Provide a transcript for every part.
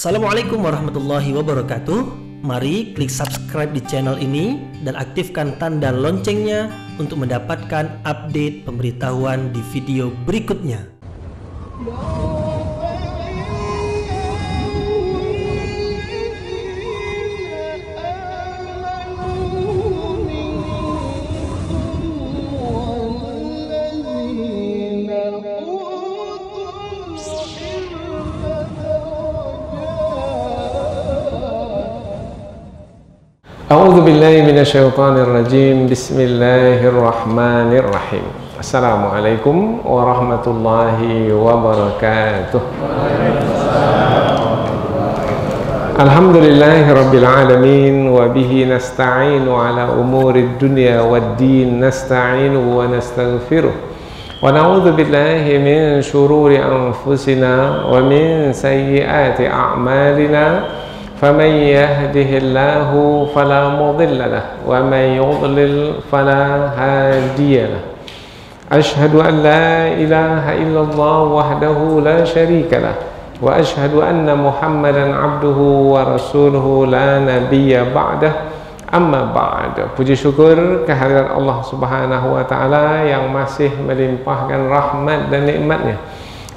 Assalamualaikum warahmatullahi wabarakatuh. Mari klik subscribe di channel ini dan aktifkan tanda loncengnya untuk mendapatkan update pemberitahuan di video berikutnya. A'udzu billahi minasyaitonir rajim. Bismillahirrahmanirrahim. Assalamualaikum warahmatullahi wabarakatuh. Alhamdulillahirabbil alamin wa bihi nasta'inu ala umurid dunya waddin nasta'inu wa nastaghfiruh wa na'udzu billahi min shururi anfusina wa min sayyiati a'malina. فمن يهده الله فلا مضل له ومن يضلل فلا هادي له أشهد أن لا إله إلا الله وحده لا شريك له وأشهد أن محمدا عبده ورسوله لا نبي بعده أما بعد. Puji syukur kehadirat Allah Subhanahu wa taala yang masih melimpahkan rahmat dan nikmatnya.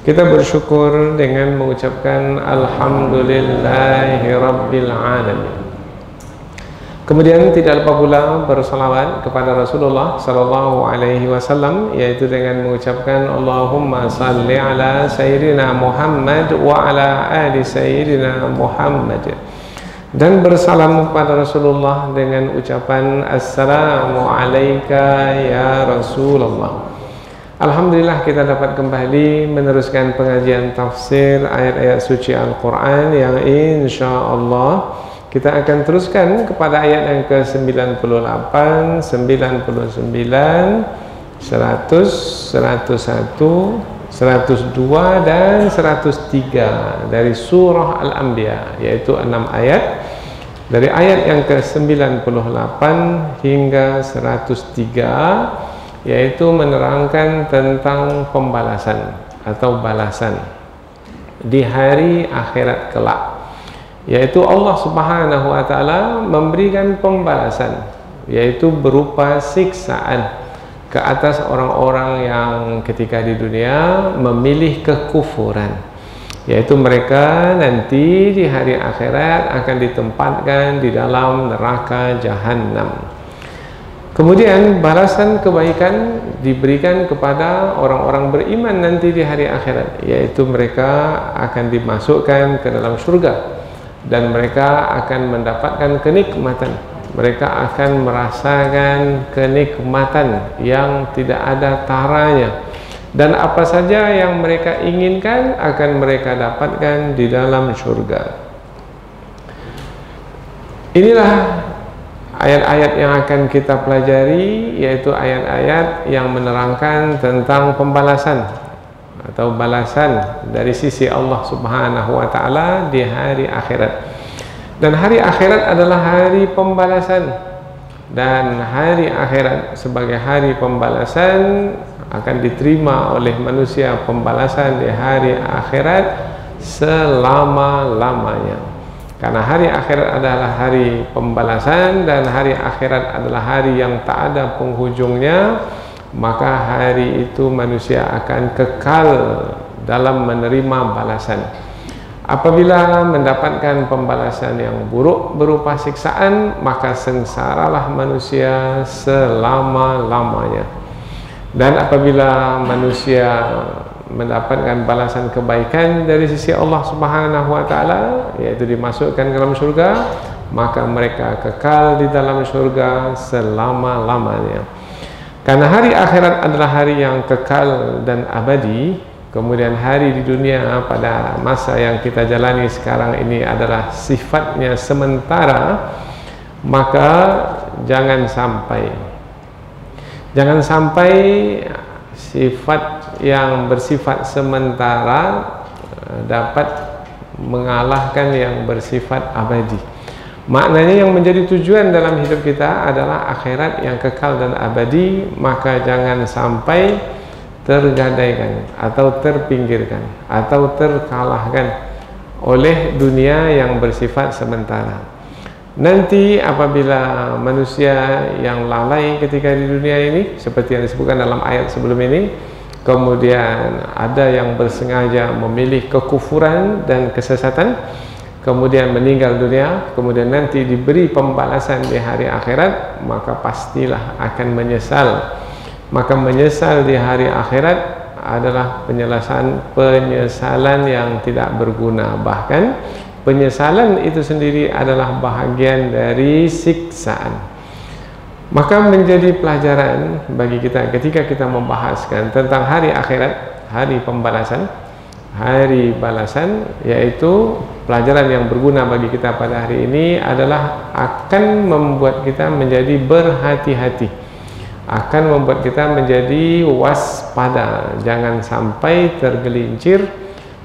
Kita bersyukur dengan mengucapkan Alhamdulillahi Rabbil Alamin. Kemudian tidak lupa pula bersalawat kepada Rasulullah Sallallahu Alaihi Wasallam, yaitu dengan mengucapkan Allahumma salli ala Sayyidina Muhammad wa ala ali Sayyidina Muhammad, dan bersalam kepada Rasulullah dengan ucapan Assalamu alayka ya Rasulullah. Alhamdulillah kita dapat kembali meneruskan pengajian tafsir ayat-ayat suci Al-Quran yang insya Allah kita akan teruskan kepada ayat yang ke-98, 99, 100, 101, 102 dan 103 dari surah Al-Anbiya, yaitu 6 ayat dari ayat yang ke-98 hingga 103, yaitu menerangkan tentang pembalasan atau balasan di hari akhirat kelak, yaitu Allah Subhanahu wa taala memberikan pembalasan, yaitu berupa siksaan ke atas orang-orang yang ketika di dunia memilih kekufuran, yaitu mereka nanti di hari akhirat akan ditempatkan di dalam neraka jahanam. Kemudian balasan kebaikan diberikan kepada orang-orang beriman nanti di hari akhirat, yaitu mereka akan dimasukkan ke dalam surga dan mereka akan mendapatkan kenikmatan. Mereka akan merasakan kenikmatan yang tidak ada taranya, dan apa saja yang mereka inginkan akan mereka dapatkan di dalam surga. Inilah ayat-ayat yang akan kita pelajari, yaitu ayat-ayat yang menerangkan tentang pembalasan atau balasan dari sisi Allah Subhanahu wa taala di hari akhirat. Dan hari akhirat adalah hari pembalasan, dan hari akhirat sebagai hari pembalasan akan diterima oleh manusia pembalasan di hari akhirat selama-lamanya. Karena hari akhirat adalah hari pembalasan dan hari akhirat adalah hari yang tak ada penghujungnya, maka hari itu manusia akan kekal dalam menerima balasan. Apabila mendapatkan pembalasan yang buruk berupa siksaan, maka sengsaralah manusia selama-lamanya. Dan apabila manusia mendapatkan balasan kebaikan dari sisi Allah Subhanahu wa taala, yaitu dimasukkan ke dalam surga, maka mereka kekal di dalam surga selama-lamanya. Karena hari akhirat adalah hari yang kekal dan abadi, kemudian hari di dunia pada masa yang kita jalani sekarang ini adalah sifatnya sementara, maka jangan sampai sifat yang bersifat sementara dapat mengalahkan yang bersifat abadi. Maknanya yang menjadi tujuan dalam hidup kita adalah akhirat yang kekal dan abadi, maka jangan sampai tergadaikan atau terpinggirkan atau terkalahkan oleh dunia yang bersifat sementara. Nanti apabila manusia yang lalai ketika di dunia ini, seperti yang disebutkan dalam ayat sebelum ini, kemudian ada yang bersengaja memilih kekufuran dan kesesatan, kemudian meninggal dunia, kemudian nanti diberi pembalasan di hari akhirat, maka pastilah akan menyesal. Maka menyesal di hari akhirat adalah penyesalan yang tidak berguna. Bahkan penyesalan itu sendiri adalah bahagian dari siksaan. Maka menjadi pelajaran bagi kita ketika kita membahaskan tentang hari akhirat, hari pembalasan, hari balasan, yaitu pelajaran yang berguna bagi kita pada hari ini adalah akan membuat kita menjadi berhati-hati, akan membuat kita menjadi waspada, jangan sampai tergelincir,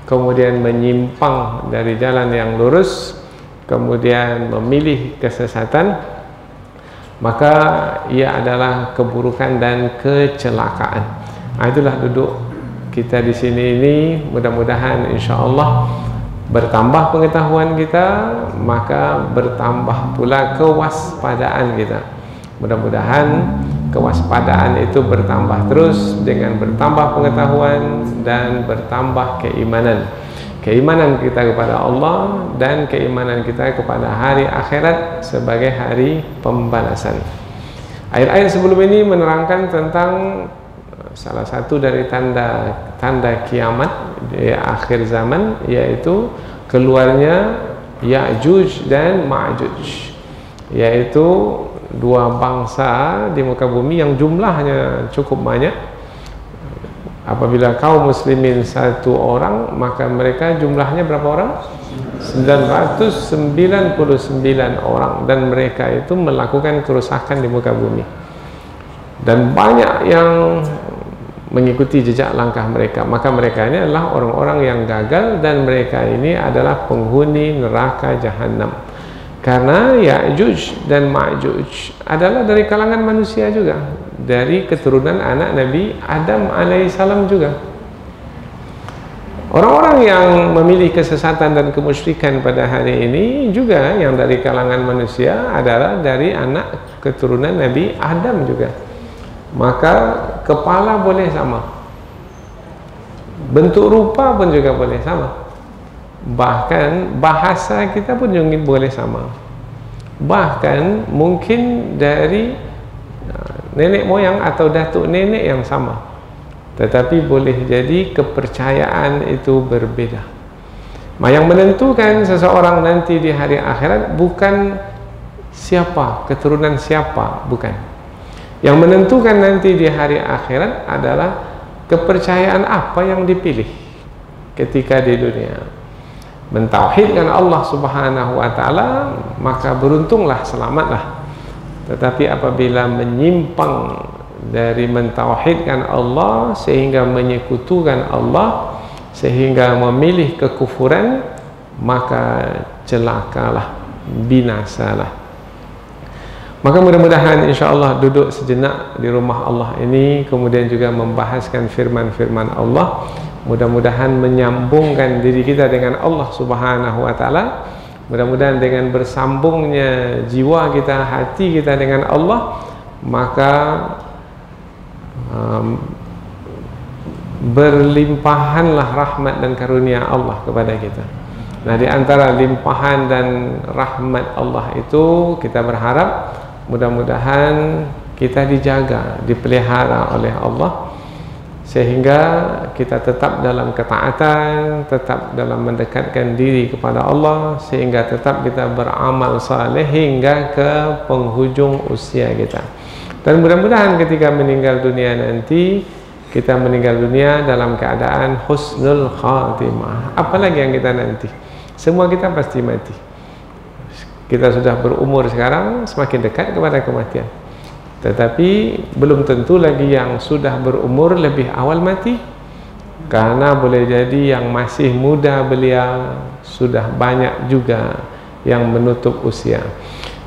kemudian menyimpang dari jalan yang lurus, kemudian memilih kesesatan, maka ia adalah keburukan dan kecelakaan. Itulah duduk kita di sini ini, mudah-mudahan insya-Allah bertambah pengetahuan kita, maka bertambah pula kewaspadaan kita. Mudah-mudahan kewaspadaan itu bertambah terus dengan bertambah pengetahuan dan bertambah keimanan. Keimanan kita kepada Allah dan keimanan kita kepada hari akhirat sebagai hari pembalasan. Ayat-ayat sebelum ini menerangkan tentang salah satu dari tanda kiamat di akhir zaman, yaitu keluarnya Ya'juj dan Ma'juj, yaitu dua bangsa di muka bumi yang jumlahnya cukup banyak. Apabila kaum muslimin satu orang, maka mereka jumlahnya berapa orang? 999 orang, dan mereka itu melakukan kerusakan di muka bumi, dan banyak yang mengikuti jejak langkah mereka. Maka mereka ini adalah orang-orang yang gagal, dan mereka ini adalah penghuni neraka jahanam. Karena Ya'juj dan Ma'juj adalah dari kalangan manusia juga, dari keturunan anak Nabi Adam alaihissalam juga. Orang-orang yang memilih kesesatan dan kemusyrikan pada hari ini juga yang dari kalangan manusia adalah dari anak keturunan Nabi Adam juga. Maka kepala boleh sama, bentuk rupa pun juga boleh sama, bahkan bahasa kita pun juga boleh sama, bahkan mungkin dari nenek moyang atau datuk nenek yang sama, tetapi boleh jadi kepercayaan itu berbeda. Yang menentukan seseorang nanti di hari akhirat bukan siapa, keturunan siapa, bukan. Yang menentukan nanti di hari akhirat adalah kepercayaan apa yang dipilih ketika di dunia. Mentauhidkan Allah Subhanahu wa taala, maka beruntunglah, selamatlah. Tetapi apabila menyimpang dari mentauhidkan Allah sehingga menyekutukan Allah, sehingga memilih kekufuran, maka celakalah, binasalah. Maka mudah-mudahan insya-Allah duduk sejenak di rumah Allah ini, kemudian juga membahaskan firman-firman Allah, mudah-mudahan menyambungkan diri kita dengan Allah Subhanahu wa taala. Mudah-mudahan dengan bersambungnya jiwa kita, hati kita dengan Allah, maka berlimpahanlah rahmat dan karunia Allah kepada kita. Nah, di antara limpahan dan rahmat Allah itu, kita berharap mudah-mudahan kita dijaga, dipelihara oleh Allah, sehingga kita tetap dalam ketaatan, tetap dalam mendekatkan diri kepada Allah, sehingga tetap kita beramal saleh hingga ke penghujung usia kita. Dan mudah-mudahan ketika meninggal dunia nanti, kita meninggal dunia dalam keadaan husnul khatimah. Apalagi yang kita nanti, semua kita pasti mati. Kita sudah berumur sekarang, semakin dekat kepada kematian. Tetapi belum tentu lagi yang sudah berumur lebih awal mati, karena boleh jadi yang masih muda belia sudah banyak juga yang menutup usia.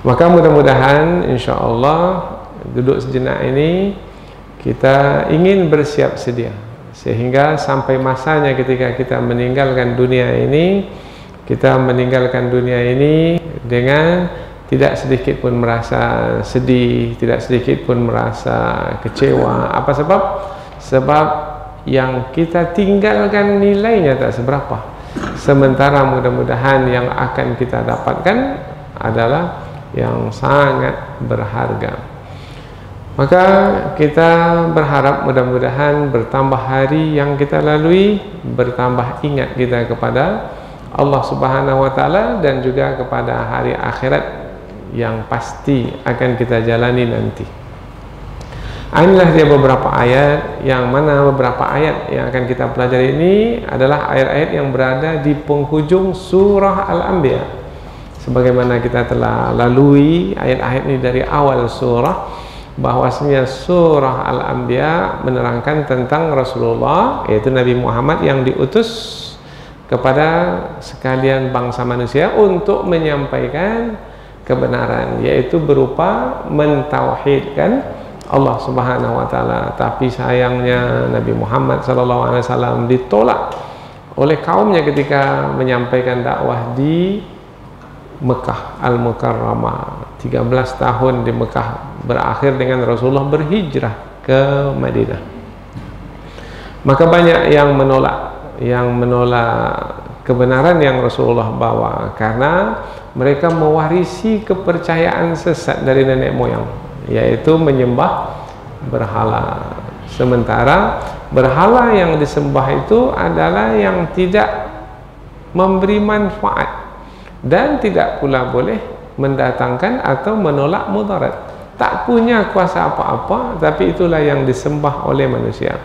Maka mudah-mudahan insya Allah duduk sejenak ini kita ingin bersiap sedia, sehingga sampai masanya ketika kita meninggalkan dunia ini, kita meninggalkan dunia ini dengan tidak sedikit pun merasa sedih, tidak sedikit pun merasa kecewa. Apa sebab? Sebab yang kita tinggalkan nilainya tak seberapa, sementara mudah-mudahan yang akan kita dapatkan adalah yang sangat berharga. Maka kita berharap mudah-mudahan bertambah hari yang kita lalui, bertambah ingat kita kepada Allah Subhanahu wa Ta'ala dan juga kepada hari akhirat yang pasti akan kita jalani nanti. Inilah dia beberapa ayat, yang mana beberapa ayat yang akan kita pelajari ini adalah ayat-ayat yang berada di penghujung surah Al-Anbiya. Sebagaimana kita telah lalui ayat-ayat ini dari awal surah, bahwasanya surah Al-Anbiya menerangkan tentang Rasulullah, yaitu Nabi Muhammad yang diutus kepada sekalian bangsa manusia untuk menyampaikan kebenaran, yaitu berupa mentauhidkan Allah Subhanahu wa Ta'ala. Tapi sayangnya Nabi Muhammad SAW ditolak oleh kaumnya ketika menyampaikan dakwah di Mekah Al-Mukarramah. 13 tahun di Mekah berakhir dengan Rasulullah berhijrah ke Madinah. Maka banyak yang menolak kebenaran yang Rasulullah bawa, karena mereka mewarisi kepercayaan sesat dari nenek moyang, yaitu menyembah berhala. Sementara berhala yang disembah itu adalah yang tidak memberi manfaat dan tidak pula boleh mendatangkan atau menolak mudarat. Tak punya kuasa apa-apa, tapi itulah yang disembah oleh manusia.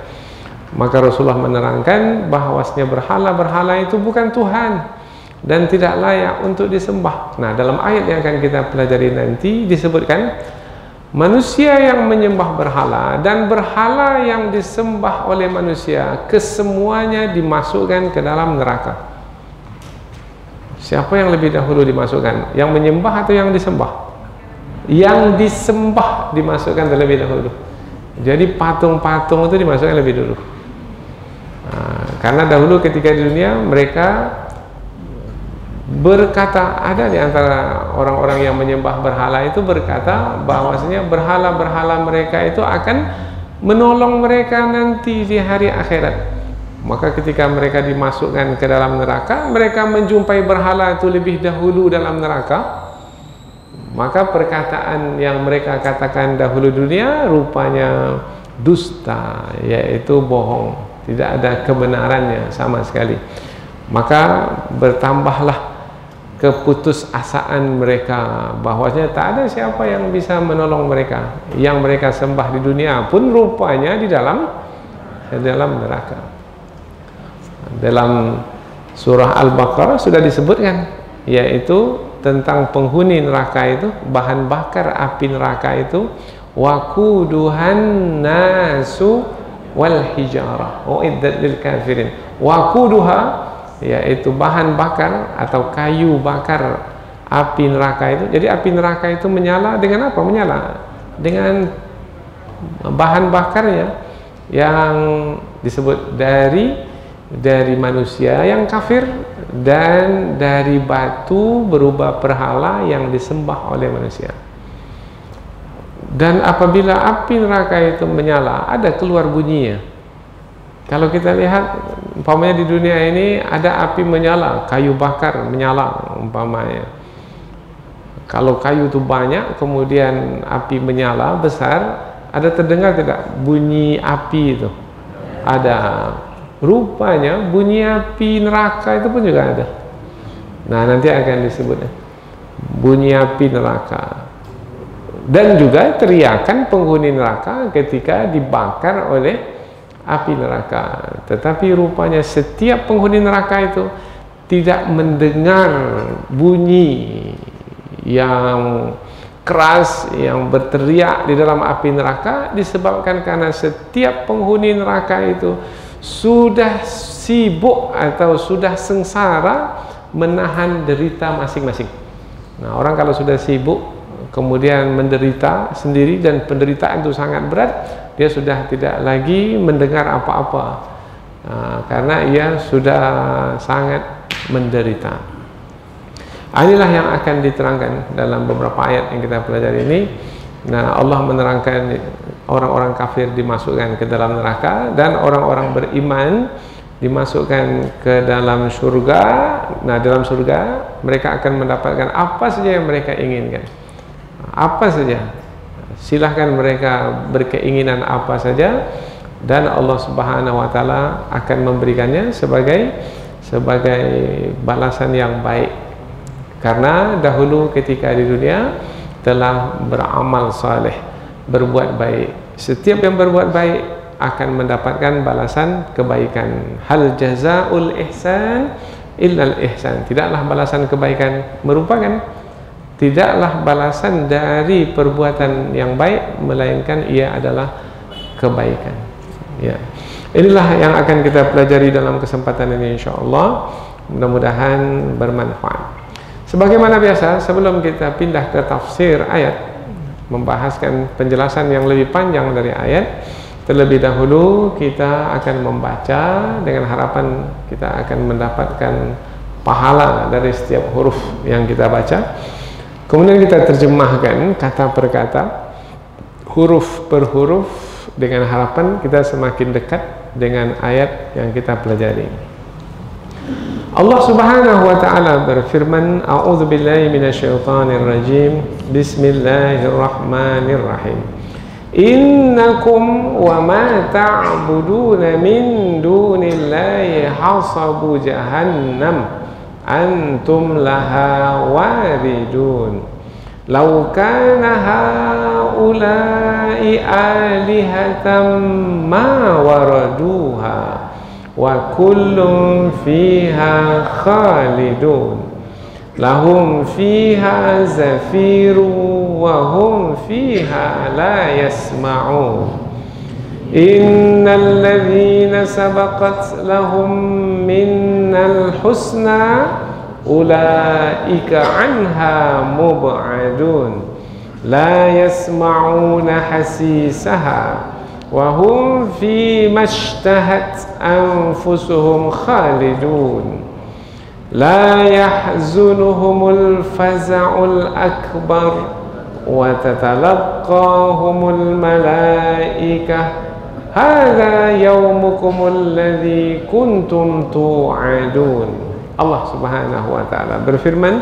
Maka Rasulullah menerangkan bahwasanya berhala-berhala itu bukan Tuhan dan tidak layak untuk disembah. Nah, dalam ayat yang akan kita pelajari nanti disebutkan manusia yang menyembah berhala dan berhala yang disembah oleh manusia, kesemuanya dimasukkan ke dalam neraka. Siapa yang lebih dahulu dimasukkan? Yang menyembah atau yang disembah? Yang disembah dimasukkan terlebih dahulu. Jadi patung-patung itu dimasukkan lebih dulu. Nah, karena dahulu ketika di dunia mereka berkata, ada di antara orang-orang yang menyembah berhala itu berkata bahwasanya berhala-berhala mereka itu akan menolong mereka nanti di hari akhirat. Maka ketika mereka dimasukkan ke dalam neraka, mereka menjumpai berhala itu lebih dahulu dalam neraka. Maka perkataan yang mereka katakan dahulu dunia rupanya dusta, yaitu bohong, tidak ada kebenarannya sama sekali. Maka bertambahlah keputusasaan mereka bahwasanya tak ada siapa yang bisa menolong mereka. Yang mereka sembah di dunia pun rupanya di dalam neraka. Dalam surah Al-Baqarah sudah disebutkan, yaitu tentang penghuni neraka itu, bahan bakar api neraka itu waquduhan nasu wal hijarah uiddat lil kafirin. Waquduha, yaitu bahan bakar atau kayu bakar api neraka itu. Jadi api neraka itu menyala dengan apa? Menyala dengan bahan bakarnya yang disebut dari manusia yang kafir dan dari batu berupa berhala yang disembah oleh manusia. Dan apabila api neraka itu menyala, ada keluar bunyinya. Kalau kita lihat umpamanya di dunia ini ada api menyala, kayu bakar menyala umpamanya. Kalau kayu itu banyak kemudian api menyala besar, ada terdengar tidak bunyi api itu? Ada. Rupanya bunyi api neraka itu pun juga ada. Nah, nanti akan disebutnya bunyi api neraka. Dan juga teriakan penghuni neraka ketika dibakar oleh api neraka. Tetapi rupanya setiap penghuni neraka itu tidak mendengar bunyi yang keras yang berteriak di dalam api neraka, disebabkan karena setiap penghuni neraka itu sudah sibuk atau sudah sengsara menahan derita masing-masing. Nah, orang kalau sudah sibuk kemudian menderita sendiri dan penderitaan itu sangat berat, dia sudah tidak lagi mendengar apa-apa, karena ia sudah sangat menderita. Inilah yang akan diterangkan dalam beberapa ayat yang kita pelajari ini. Nah, Allah menerangkan orang-orang kafir dimasukkan ke dalam neraka dan orang-orang beriman dimasukkan ke dalam surga. Nah, dalam surga mereka akan mendapatkan apa saja yang mereka inginkan. Apa saja. Silahkan mereka berkeinginan apa saja dan Allah Subhanahu wa taala akan memberikannya sebagai balasan yang baik. Karena dahulu ketika di dunia telah beramal saleh, berbuat baik. Setiap yang berbuat baik akan mendapatkan balasan kebaikan. Hal jazaul ihsan illal ihsan. Tidaklah balasan kebaikan merupakan, tidaklah balasan dari perbuatan yang baik melainkan ia adalah kebaikan. Ya. Inilah yang akan kita pelajari dalam kesempatan ini, insyaallah. Mudah-mudahan bermanfaat. Sebagaimana biasa, sebelum kita pindah ke tafsir ayat, membahaskan penjelasan yang lebih panjang dari ayat, terlebih dahulu kita akan membaca dengan harapan kita akan mendapatkan pahala dari setiap huruf yang kita baca. Kemudian kita terjemahkan kata per kata, huruf per huruf, dengan harapan kita semakin dekat dengan ayat yang kita pelajari. Allah Subhanahu wa taala berfirman, A'udzu billahi minasyaitonir rajim. Bismillahirrahmanirrahim. Innakum wa ma ta'buduna min dunillahi hasabu jahannam antum laha waridun. Law kana haula'i alihatan ma waraduha wa kullun fiha khalidun lahum fiha zafirun wa hum fiha la yasma'un innal ladhina sabaqat lahum minnal husna ulaika anha mub'adun la yasma'una hasisaha wahum fi mashtahat anfusuhum khalidun la yahzunuhumul faza'ul akbar wa tatalaqahumul malaikah hadha yawmukumul ladzi kuntum tu'adun. Allah Subhanahu wa taala berfirman,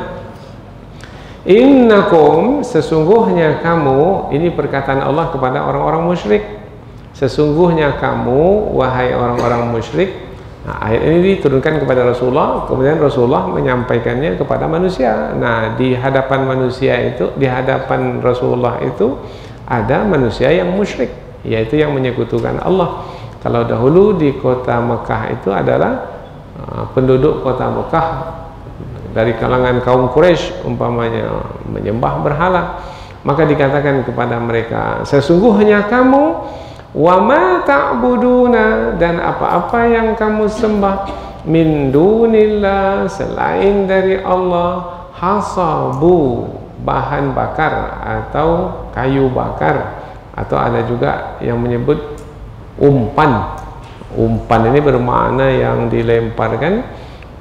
innakum, sesungguhnya kamu, ini perkataan Allah kepada orang-orang musyrik. Sesungguhnya kamu, wahai orang-orang musyrik. Nah, ayat ini diturunkan kepada Rasulullah, kemudian Rasulullah menyampaikannya kepada manusia. Nah, di hadapan manusia itu, di hadapan Rasulullah itu ada manusia yang musyrik, yaitu yang menyekutukan Allah. Kalau dahulu di kota Mekah itu adalah penduduk kota Mekah dari kalangan kaum Quraisy, umpamanya menyembah berhala, maka dikatakan kepada mereka, sesungguhnya kamu wa ma ta'buduna, dan apa-apa yang kamu sembah, min dunillah, selain dari Allah, hasabu, bahan bakar atau kayu bakar, atau ada juga yang menyebut umpan. Umpan ini bermakna yang dilemparkan,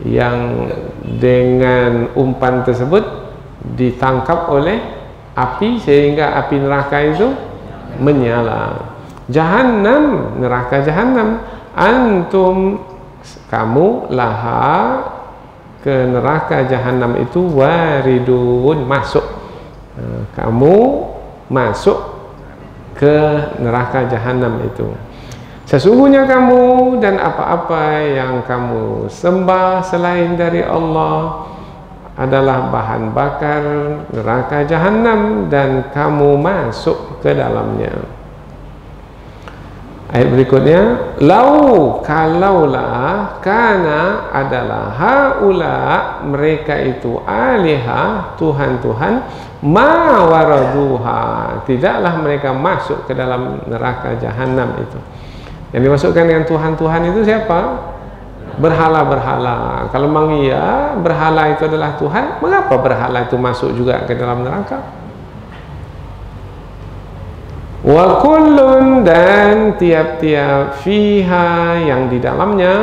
yang dengan umpan tersebut ditangkap oleh api sehingga api neraka itu menyala. Jahannam, neraka Jahannam, antum, kamu, laha, ke neraka Jahannam itu waridun, masuk. Kamu masuk ke neraka Jahannam itu. Sesungguhnya kamu dan apa-apa yang kamu sembah selain dari Allah adalah bahan bakar neraka Jahannam dan kamu masuk ke dalamnya. Ayat berikutnya, lau, kalaulah, kana adalah, haula, mereka itu, aliha, Tuhan-Tuhan, ma waraduha, tidaklah mereka masuk ke dalam neraka Jahannam itu. Yang dimasukkan dengan Tuhan-Tuhan itu siapa? Berhala-berhala. Kalau memang iya berhala itu adalah Tuhan, mengapa berhala itu masuk juga ke dalam neraka? Wa kullun, dan tiap-tiap, fiha, yang di dalamnya,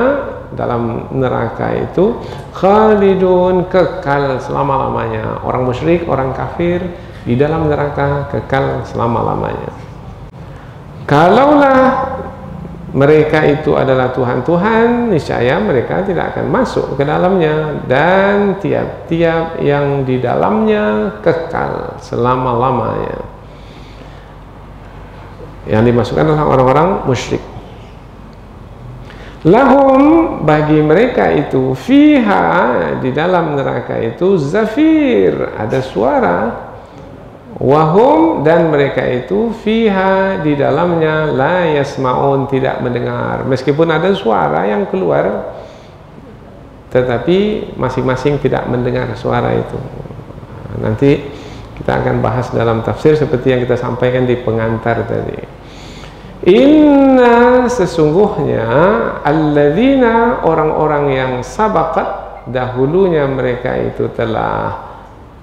dalam neraka itu khalidun, kekal selama-lamanya. Orang musyrik, orang kafir di dalam neraka kekal selama-lamanya. Kalaulah mereka itu adalah Tuhan-Tuhan, niscaya mereka tidak akan masuk ke dalamnya, dan tiap-tiap yang di dalamnya kekal selama-lamanya. Yang dimasukkan adalah orang-orang musyrik. Lahum, bagi mereka itu, fiha, di dalam neraka itu, zafir, ada suara. Wahum, dan mereka itu, fiha, di dalamnya, la yasma'un, tidak mendengar. Meskipun ada suara yang keluar, tetapi masing-masing tidak mendengar suara itu. Nanti kita akan bahas dalam tafsir seperti yang kita sampaikan di pengantar tadi. Inna, sesungguhnya, alladzina, orang-orang yang sabaqat, dahulunya mereka itu telah,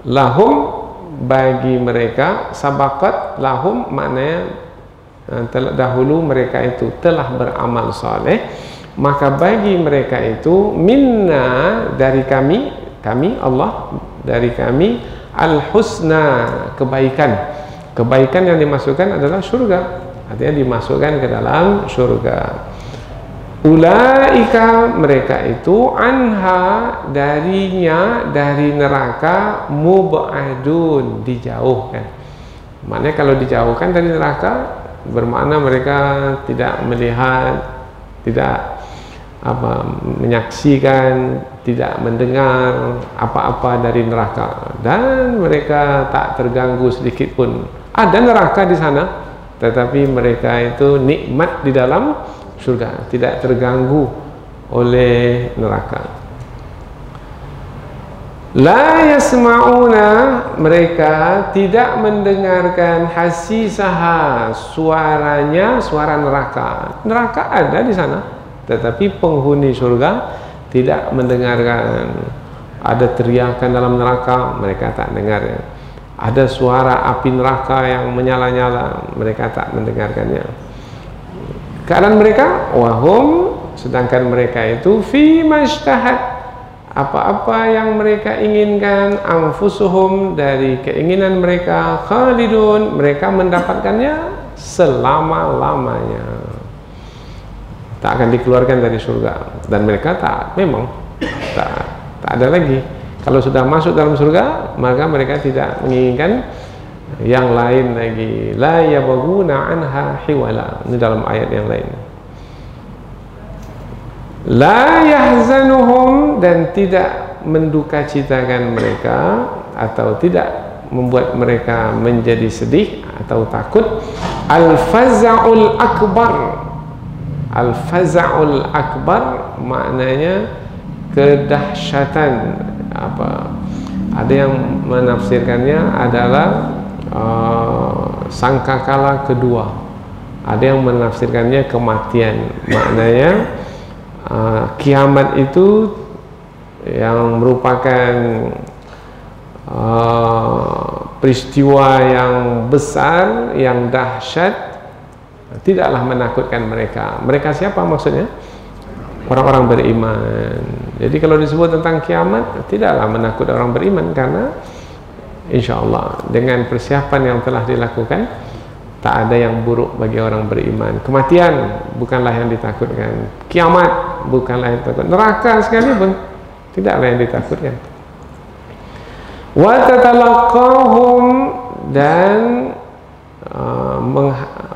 lahum, bagi mereka, sabaqat, lahum, maknanya dahulu mereka itu telah beramal saleh, maka bagi mereka itu, minna, dari kami Allah, dari kami, al-husna, kebaikan yang dimasukkan adalah surga, artinya dimasukkan ke dalam surga. Ulaika, mereka itu, anha, darinya, dari neraka, mub'adun, dijauhkan. Maknanya kalau dijauhkan dari neraka, bermakna mereka tidak melihat, tidak menyaksikan, tidak mendengar apa-apa dari neraka, dan mereka tak terganggu sedikit pun. Ada neraka di sana, tetapi mereka itu nikmat di dalam surga, tidak terganggu oleh neraka. La yasma'una, mereka tidak mendengarkan hasisaha, suaranya, suara neraka. Neraka ada di sana, tetapi penghuni surga tidak mendengarkan. Ada teriakan dalam neraka, mereka tak dengarnya. Ada suara api neraka yang menyala-nyala, mereka tak mendengarkannya. Keadaan mereka, wahum, sedangkan mereka itu, fi majtahat, apa-apa yang mereka inginkan, anfusuhum, dari keinginan mereka, khalidun, mereka mendapatkannya selama-lamanya, tak akan dikeluarkan dari surga. Dan mereka memang tak ada lagi. Kalau sudah masuk dalam surga, maka mereka tidak menginginkan yang lain lagi. La yabghuna anha hiwala, ini dalam ayat yang lain. La yahzanuhum, dan tidak mendukacitakan mereka, atau tidak membuat mereka menjadi sedih atau takut, al-faza'ul akbar. Al-faza'ul akbar maknanya kedahsyatan. Ada yang menafsirkannya adalah sangkakala kedua, ada yang menafsirkannya kematian, maknanya kiamat itu yang merupakan peristiwa yang besar, yang dahsyat, tidaklah menakutkan mereka. Mereka siapa maksudnya? Orang-orang beriman. Jadi kalau disebut tentang kiamat, tidaklah menakut orang beriman, karena insya Allah dengan persiapan yang telah dilakukan, tak ada yang buruk bagi orang beriman. Kematian bukanlah yang ditakutkan, kiamat bukanlah yang ditakutkan, neraka sekalipun tidaklah yang ditakutkan. Wa tatalaqahum, dan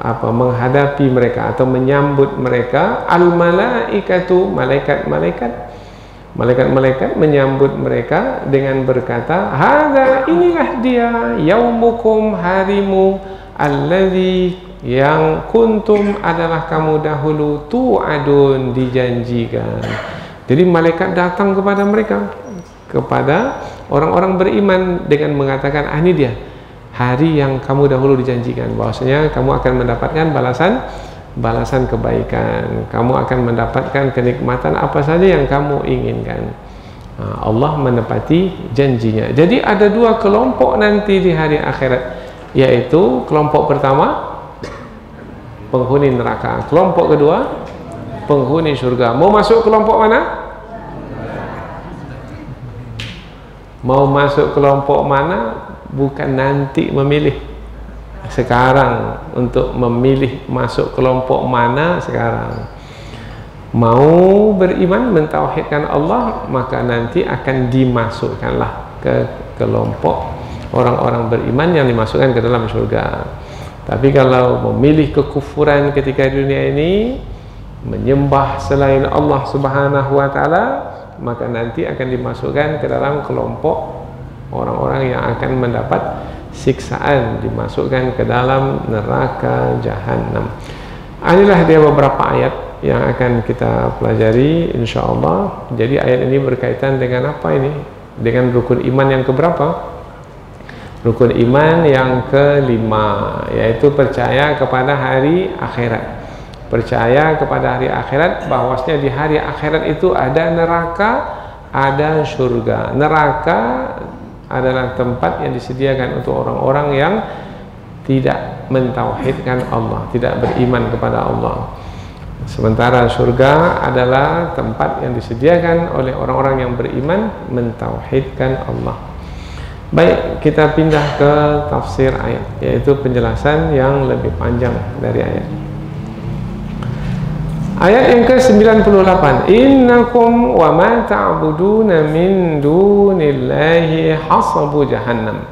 menghadapi mereka atau menyambut mereka, al-malaikatu, malaikat-malaikat menyambut mereka dengan berkata, hadza, inilah dia, yaumukum, harimu, alladzi, yang kuntum, adalah kamu dahulu, tu'adun, dijanjikan. Jadi malaikat datang kepada mereka, kepada orang-orang beriman, dengan mengatakan, ini dia hari yang kamu dahulu dijanjikan, bahwasanya kamu akan mendapatkan balasan kebaikan, kamu akan mendapatkan kenikmatan apa saja yang kamu inginkan. Allah menepati janjinya. Jadi ada dua kelompok nanti di hari akhirat, yaitu kelompok pertama penghuni neraka, kelompok kedua penghuni surga. Mau masuk kelompok mana? Mau masuk kelompok mana bukan nanti memilih, sekarang untuk memilih masuk kelompok mana sekarang. Mau beriman mentauhidkan Allah, maka nanti akan dimasukkanlah ke kelompok orang-orang beriman yang dimasukkan ke dalam surga. Tapi kalau memilih kekufuran ketika dunia ini, menyembah selain Allah Subhanahu wa taala, maka nanti akan dimasukkan ke dalam kelompok orang-orang yang akan mendapat siksaan, dimasukkan ke dalam neraka jahanam. Inilah dia beberapa ayat yang akan kita pelajari insyaallah. Jadi ayat ini berkaitan dengan apa ini? Dengan rukun iman yang keberapa? Rukun iman yang kelima, yaitu percaya kepada hari akhirat. Percaya kepada hari akhirat, bahwasanya di hari akhirat itu ada neraka, ada surga. Neraka adalah tempat yang disediakan untuk orang-orang yang tidak mentauhidkan Allah, tidak beriman kepada Allah. Sementara surga adalah tempat yang disediakan oleh orang-orang yang beriman, mentauhidkan Allah. Baik, kita pindah ke tafsir ayat, yaitu penjelasan yang lebih panjang dari ayat. Ayat yang ke-98, innakum wa ma ta'buduna min dunillahi hasabu jahannam.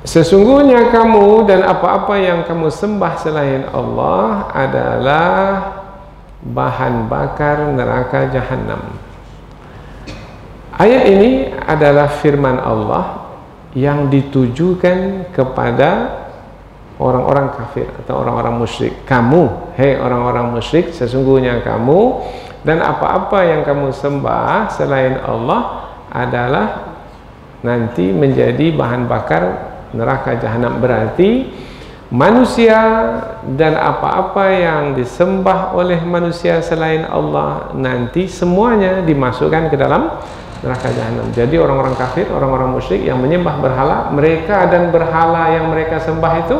Sesungguhnya kamu dan apa-apa yang kamu sembah selain Allah adalah bahan bakar neraka jahanam. Ayat ini adalah firman Allah yang ditujukan kepada orang-orang kafir atau orang-orang musyrik. Kamu, hei orang-orang musyrik, sesungguhnya kamu dan apa-apa yang kamu sembah selain Allah adalah nanti menjadi bahan bakar neraka jahanam. Berarti manusia dan apa-apa yang disembah oleh manusia selain Allah nanti semuanya dimasukkan ke dalam neraka jahanam. Jadi orang-orang kafir, orang-orang musyrik yang menyembah berhala, mereka dan berhala yang mereka sembah itu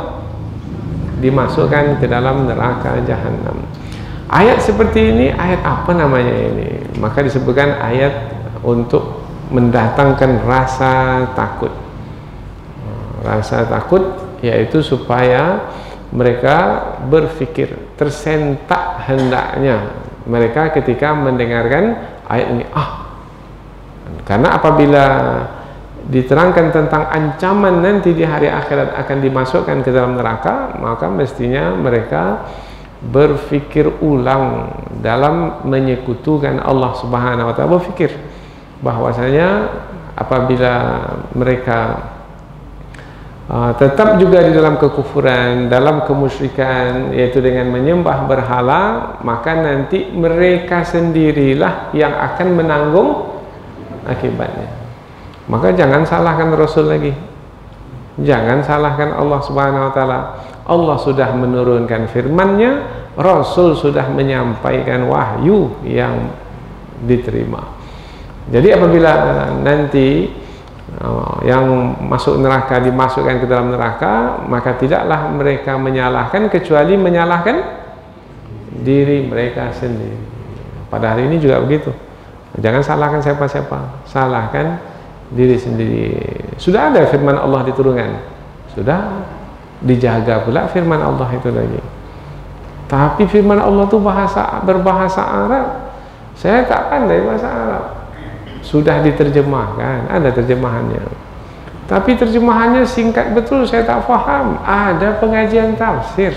dimasukkan ke dalam neraka jahanam. Ayat seperti ini, ayat apa namanya ini? Maka disebutkan ayat untuk mendatangkan rasa takut. Rasa takut yaitu supaya mereka berfikir, tersentak hendaknya mereka ketika mendengarkan ayat ini. Karena apabila diterangkan tentang ancaman nanti di hari akhirat akan dimasukkan ke dalam neraka, maka mestinya mereka berfikir ulang dalam menyekutukan Allah Subhanahu wa taala. Berfikir bahwasanya apabila mereka tetap juga di dalam kekufuran, dalam kemusyrikan, yaitu dengan menyembah berhala, maka nanti mereka sendirilah yang akan menanggung akibatnya. Maka jangan salahkan Rasul lagi, jangan salahkan Allah Subhanahu wa taala. Allah sudah menurunkan firman-Nya, Rasul sudah menyampaikan wahyu yang diterima. Jadi apabila nanti yang masuk neraka dimasukkan ke dalam neraka, maka tidaklah mereka menyalahkan kecuali menyalahkan diri mereka sendiri. Pada hari ini juga begitu. Jangan salahkan siapa-siapa, salahkan diri sendiri. Sudah ada firman Allah diturunkan, sudah dijaga pula firman Allah itu lagi. Tapi firman Allah itu berbahasa Arab. Saya tak pandai bahasa Arab. Sudah diterjemahkan, ada terjemahannya. Tapi terjemahannya singkat betul, saya tak faham. Ada pengajian tafsir.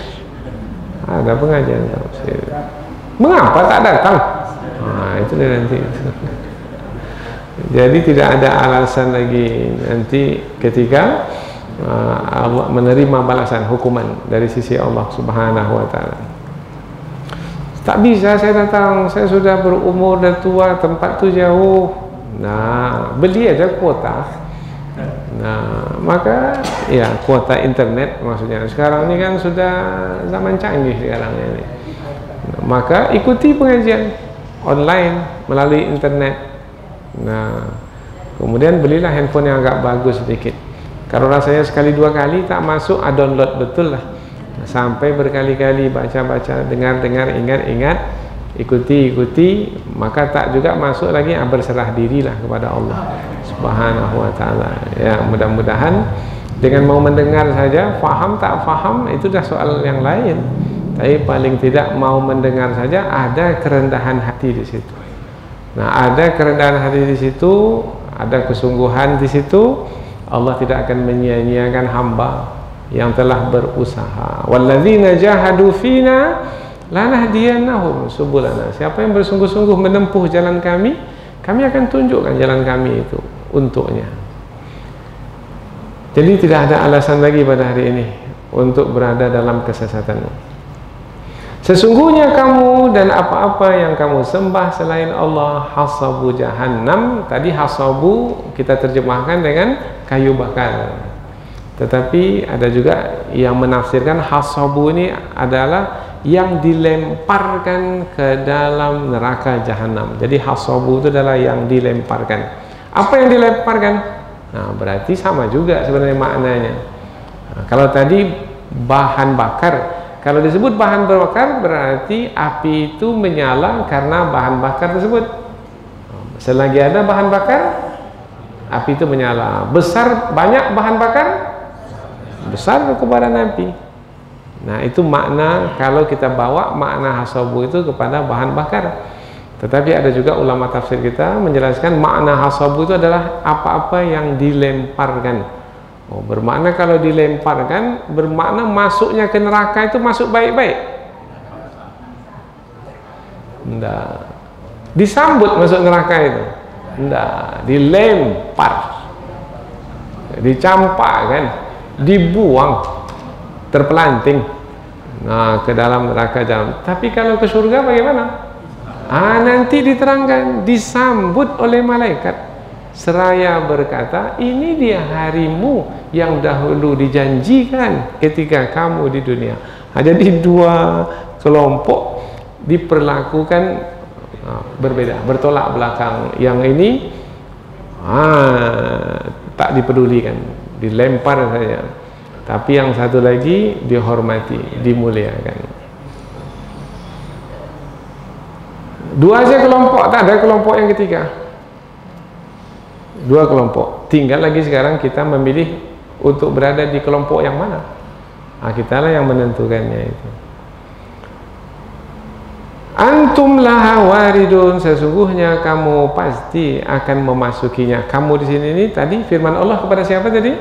Ada pengajian tafsir. Mengapa tak datang? Itu nanti. Jadi tidak ada alasan lagi nanti ketika Allah menerima balasan hukuman dari sisi Allah Subhanahu wa taala. Tak bisa saya datang, saya sudah berumur dan tua, tempat tu jauh. Nah, beli aja kuota. Nah, maka ya kuota internet maksudnya. Sekarang ini kan sudah zaman canggih sekarang ini. Maka ikuti pengajian online melalui internet. Nah, kemudian belilah handphone yang agak bagus sedikit. Kalau rasanya sekali dua kali tak masuk, download betul lah. Sampai berkali-kali baca-baca, dengar-dengar, ingat-ingat, ikuti, maka tak juga masuk lagi, berserah dirilah kepada Allah Subhanahu wa ta'ala. Ya, mudah-mudahan dengan mau mendengar saja, faham tak faham itu dah soal yang lain. Tapi paling tidak mau mendengar saja, ada kerendahan hati di situ. Nah, ada kerendahan hati di situ, ada kesungguhan di situ, Allah tidak akan menyia-nyiakan hamba yang telah berusaha. Walladzina jahadu fina lanahdiyannahum subulana. Siapa yang bersungguh-sungguh menempuh jalan kami, kami akan tunjukkan jalan kami itu untuknya. Jadi tidak ada alasan lagi pada hari ini untuk berada dalam kesesatan. Sesungguhnya kamu dan apa-apa yang kamu sembah selain Allah hasabu jahannam. Tadi hasabu kita terjemahkan dengan kayu bakar. Tetapi ada juga yang menafsirkan hasabu ini adalah yang dilemparkan ke dalam neraka jahanam. Jadi hasabu itu adalah yang dilemparkan. Apa yang dilemparkan? Nah, berarti sama juga sebenarnya maknanya. Nah, kalau tadi bahan bakar, kalau disebut bahan bakar berarti api itu menyala karena bahan bakar tersebut. Selagi ada bahan bakar, api itu menyala. Besar, banyak bahan bakar, besar kebaran api. Nah, itu makna kalau kita bawa makna hasabu itu kepada bahan bakar. Tetapi ada juga ulama tafsir kita menjelaskan makna hasabu itu adalah apa-apa yang dilemparkan. Oh, bermakna kalau dilemparkan, bermakna masuknya ke neraka itu masuk baik-baik. Enggak. Disambut masuk neraka itu. Enggak, dilempar. Dicampakkan, dibuang, terpelanting. Nah, ke dalam neraka jahanam. Tapi kalau ke surga bagaimana? Nanti diterangkan, disambut oleh malaikat. Seraya berkata, ini dia harimu yang dahulu dijanjikan ketika kamu di dunia. Jadi dua kelompok diperlakukan berbeda, bertolak belakang. Yang ini tak dipedulikan, dilempar saja. Tapi yang satu lagi dihormati, dimuliakan. Dua aja kelompok, tak ada kelompok yang ketiga. Dua kelompok. Tinggal lagi sekarang kita memilih untuk berada di kelompok yang mana. Kita lah yang menentukannya itu. Antum laha waridun, sesungguhnya kamu pasti akan memasukinya. Kamu di sini ini tadi firman Allah kepada siapa tadi?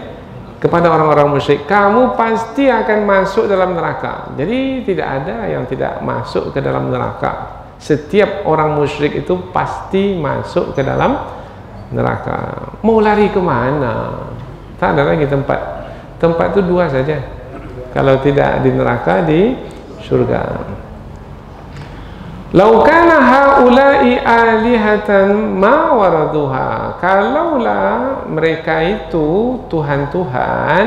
Kepada orang-orang musyrik. Kamu pasti akan masuk dalam neraka. Jadi tidak ada yang tidak masuk ke dalam neraka. Setiap orang musyrik itu pasti masuk ke dalam neraka. Mau lari kemana? Tak ada lagi tempat. Tempat itu dua saja. Kalau tidak di neraka, di surga. Lau kana haula'i alihatan ma waraduha. Kalaulah mereka itu Tuhan-Tuhan,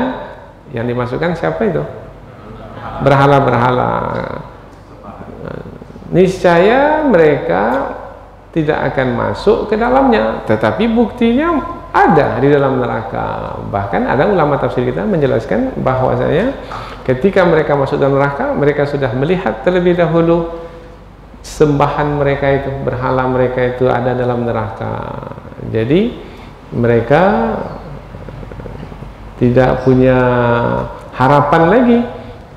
yang dimasukkan siapa itu? Berhala-berhala. Niscaya mereka tidak akan masuk ke dalamnya, tetapi buktinya ada di dalam neraka. Bahkan ada ulama tafsir kita menjelaskan bahwasanya ketika mereka masuk dalam neraka, mereka sudah melihat terlebih dahulu sembahan mereka itu, berhala mereka itu ada dalam neraka. Jadi mereka tidak punya harapan lagi.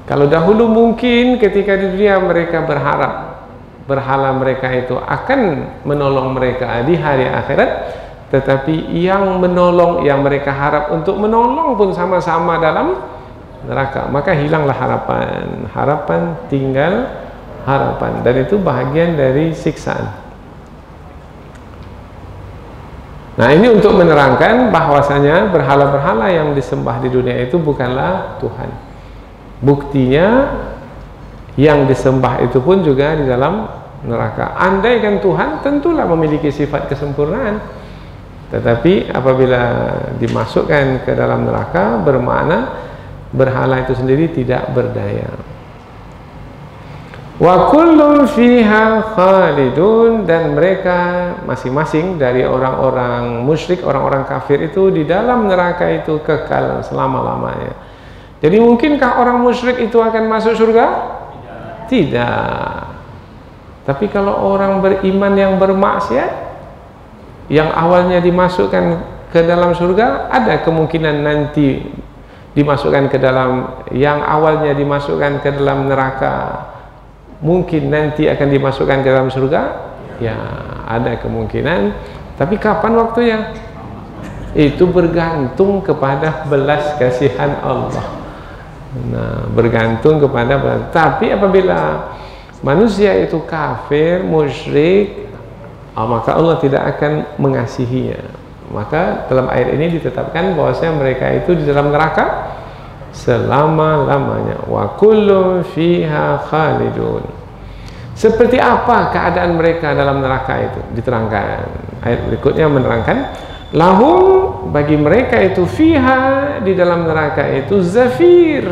Kalau dahulu mungkin ketika di dunia mereka berharap berhala mereka itu akan menolong mereka di hari akhirat, tetapi yang menolong, yang mereka harap untuk menolong pun sama-sama dalam neraka, maka hilanglah harapan. Harapan tinggal harapan, dan itu bahagian dari siksaan. Nah, ini untuk menerangkan bahwasanya berhala-berhala yang disembah di dunia itu bukanlah Tuhan. Buktinya yang disembah itu pun juga di dalam neraka. Andaikan Tuhan tentulah memiliki sifat kesempurnaan, tetapi apabila dimasukkan ke dalam neraka, bermakna berhala itu sendiri tidak berdaya. Wa kullun fiha khalidun, dan mereka masing-masing dari orang-orang musyrik, orang-orang kafir itu di dalam neraka itu kekal selama-lamanya. Jadi mungkinkah orang musyrik itu akan masuk surga? Tidak. Tapi kalau orang beriman yang bermaksiat, yang awalnya dimasukkan ke dalam surga, ada kemungkinan nanti dimasukkan ke dalam, yang awalnya dimasukkan ke dalam neraka, mungkin nanti akan dimasukkan ke dalam surga. Ya, ada kemungkinan. Tapi kapan waktunya? Itu bergantung kepada belas kasihan Allah. Nah, bergantung kepada belas. Tapi apabila manusia itu kafir, musyrik, maka Allah tidak akan mengasihinya. Maka dalam ayat ini ditetapkan bahwasanya mereka itu di dalam neraka selama-lamanya. Wa kullun fiha khalidun. Seperti apa keadaan mereka dalam neraka itu? Diterangkan. Ayat berikutnya menerangkan, lahum, bagi mereka itu, fiha, di dalam neraka itu, zafir.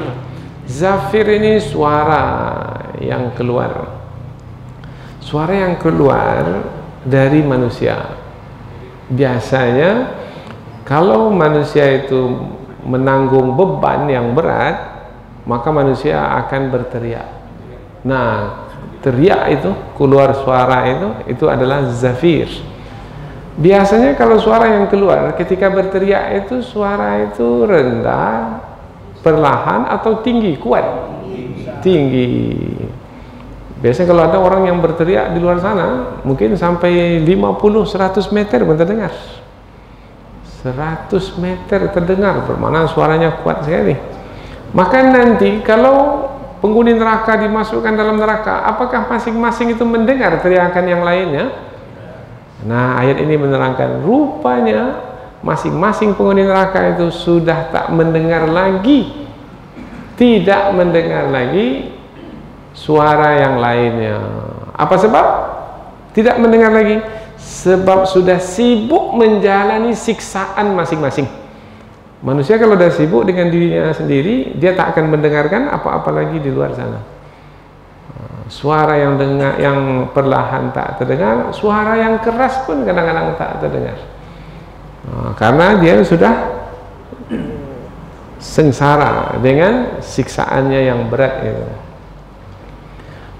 Zafir ini suara yang keluar. Suara yang keluar dari manusia. Biasanya kalau manusia itu menanggung beban yang berat, maka manusia akan berteriak. Nah, teriak itu, keluar suara itu adalah zafir. Biasanya kalau suara yang keluar ketika berteriak itu, suara itu rendah, perlahan, atau tinggi, kuat, tinggi. Biasanya kalau ada orang yang berteriak di luar sana, mungkin sampai 50-100 meter pun terdengar. 100 meter terdengar, bermakna suaranya kuat sekali. Maka nanti kalau penghuni neraka dimasukkan dalam neraka, apakah masing-masing itu mendengar teriakan yang lainnya? Nah, ayat ini menerangkan, rupanya masing-masing penghuni neraka itu sudah tak mendengar lagi, tidak mendengar lagi suara yang lainnya. Apa sebab? Tidak mendengar lagi. Sebab sudah sibuk menjalani siksaan masing-masing. Manusia kalau sudah sibuk dengan dirinya sendiri, dia tak akan mendengarkan apa-apa lagi di luar sana. Suara yang dengar, yang perlahan tak terdengar, suara yang keras pun kadang-kadang tak terdengar. Karena dia sudah sengsara dengan siksaannya yang berat itu.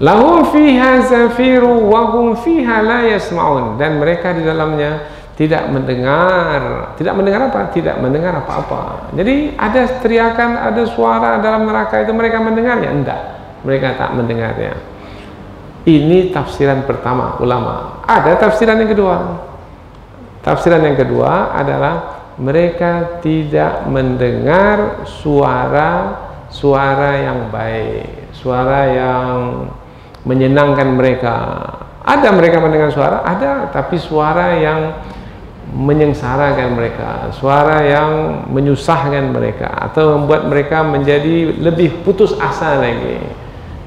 Lahum fiha zafiru wa hum fiha la yasma'un, dan mereka di dalamnya tidak mendengar. Tidak mendengar apa? Tidak mendengar apa-apa. Jadi ada teriakan, ada suara dalam neraka itu, mereka mendengarnya? Enggak, mereka tak mendengarnya. Ini tafsiran pertama ulama. Ada tafsiran yang kedua. Tafsiran yang kedua adalah mereka tidak mendengar suara yang baik, suara yang menyenangkan mereka. Ada mereka mendengar suara, ada, tapi suara yang menyengsarakan mereka, suara yang menyusahkan mereka, atau membuat mereka menjadi lebih putus asa lagi.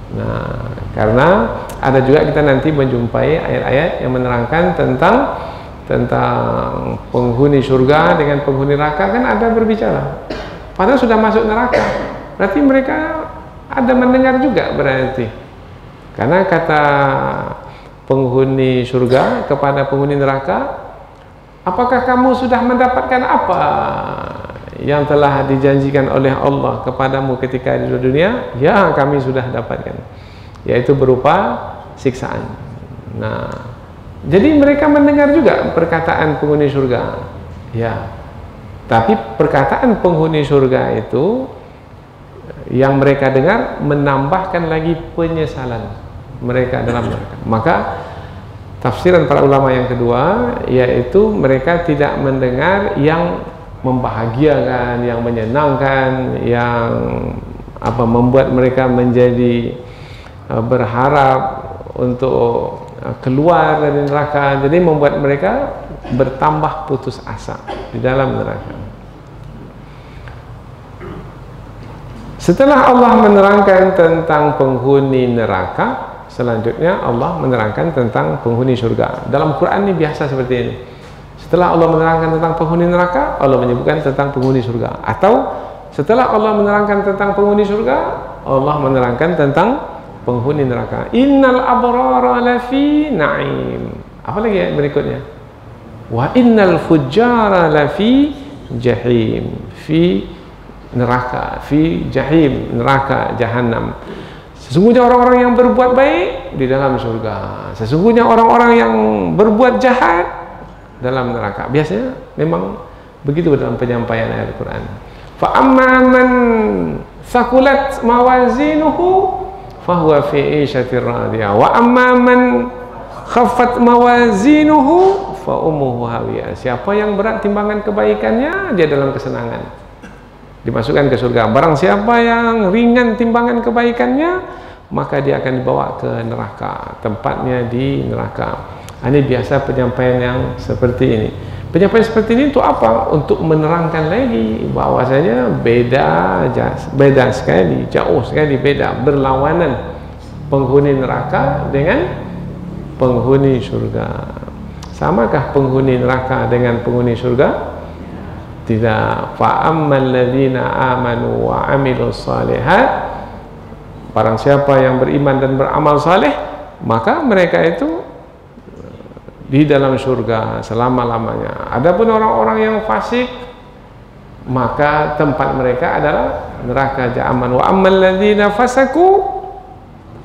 Nah, karena ada juga kita nanti menjumpai ayat-ayat yang menerangkan tentang penghuni surga dengan penghuni neraka, kan ada berbicara. Padahal sudah masuk neraka, berarti mereka ada mendengar juga berarti. Karena kata penghuni surga kepada penghuni neraka, apakah kamu sudah mendapatkan apa yang telah dijanjikan oleh Allah kepadamu ketika di dunia? Ya, kami sudah dapatkan, yaitu berupa siksaan. Nah, jadi mereka mendengar juga perkataan penghuni surga. Ya, tapi perkataan penghuni surga itu yang mereka dengar menambahkan lagi penyesalan mereka dalam neraka. Maka tafsiran para ulama yang kedua, yaitu mereka tidak mendengar yang membahagiakan, yang menyenangkan, yang membuat mereka menjadi berharap untuk keluar dari neraka. Jadi membuat mereka bertambah putus asa di dalam neraka. Setelah Allah menerangkan tentang penghuni neraka, selanjutnya Allah menerangkan tentang penghuni surga. Dalam Quran ini biasa seperti ini. Setelah Allah menerangkan tentang penghuni neraka, Allah menyebutkan tentang penghuni surga. Atau setelah Allah menerangkan tentang penghuni surga, Allah menerangkan tentang penghuni neraka. Innal abrara lafi na'im. Apa lagi ya berikutnya? Wa innal fujjara lafi jahim. Fi neraka, fi jahim, neraka jahanam. Sesungguhnya orang-orang yang berbuat baik di dalam surga, sesungguhnya orang-orang yang berbuat jahat dalam neraka. Biasanya memang begitu dalam penyampaian ayat Al-Quran. Fa amma man thaqulat mawazinuhu fahuwa fi 'ishatir radiyah wa amma man khaffat mawazinuhu fa ummuhu hawiyah. Siapa yang berat timbangan kebaikannya, dia dalam kesenangan, dimasukkan ke surga. Barang siapa yang ringan timbangan kebaikannya, maka dia akan dibawa ke neraka, tempatnya di neraka. Ini biasa penyampaian yang seperti ini. Penyampaian seperti ini untuk apa? Untuk menerangkan lagi bahwasanya beda sekali, jauh sekali beda, berlawanan penghuni neraka dengan penghuni surga. Samakah penghuni neraka dengan penghuni surga? Tidak. Fa ammal ladzina amanu wa amilus shalihat, barang siapa yang beriman dan beramal saleh, maka mereka itu di dalam surga selama-lamanya. Adapun orang-orang yang fasik, maka tempat mereka adalah neraka jahanam. Wa ammal ladzina fasaku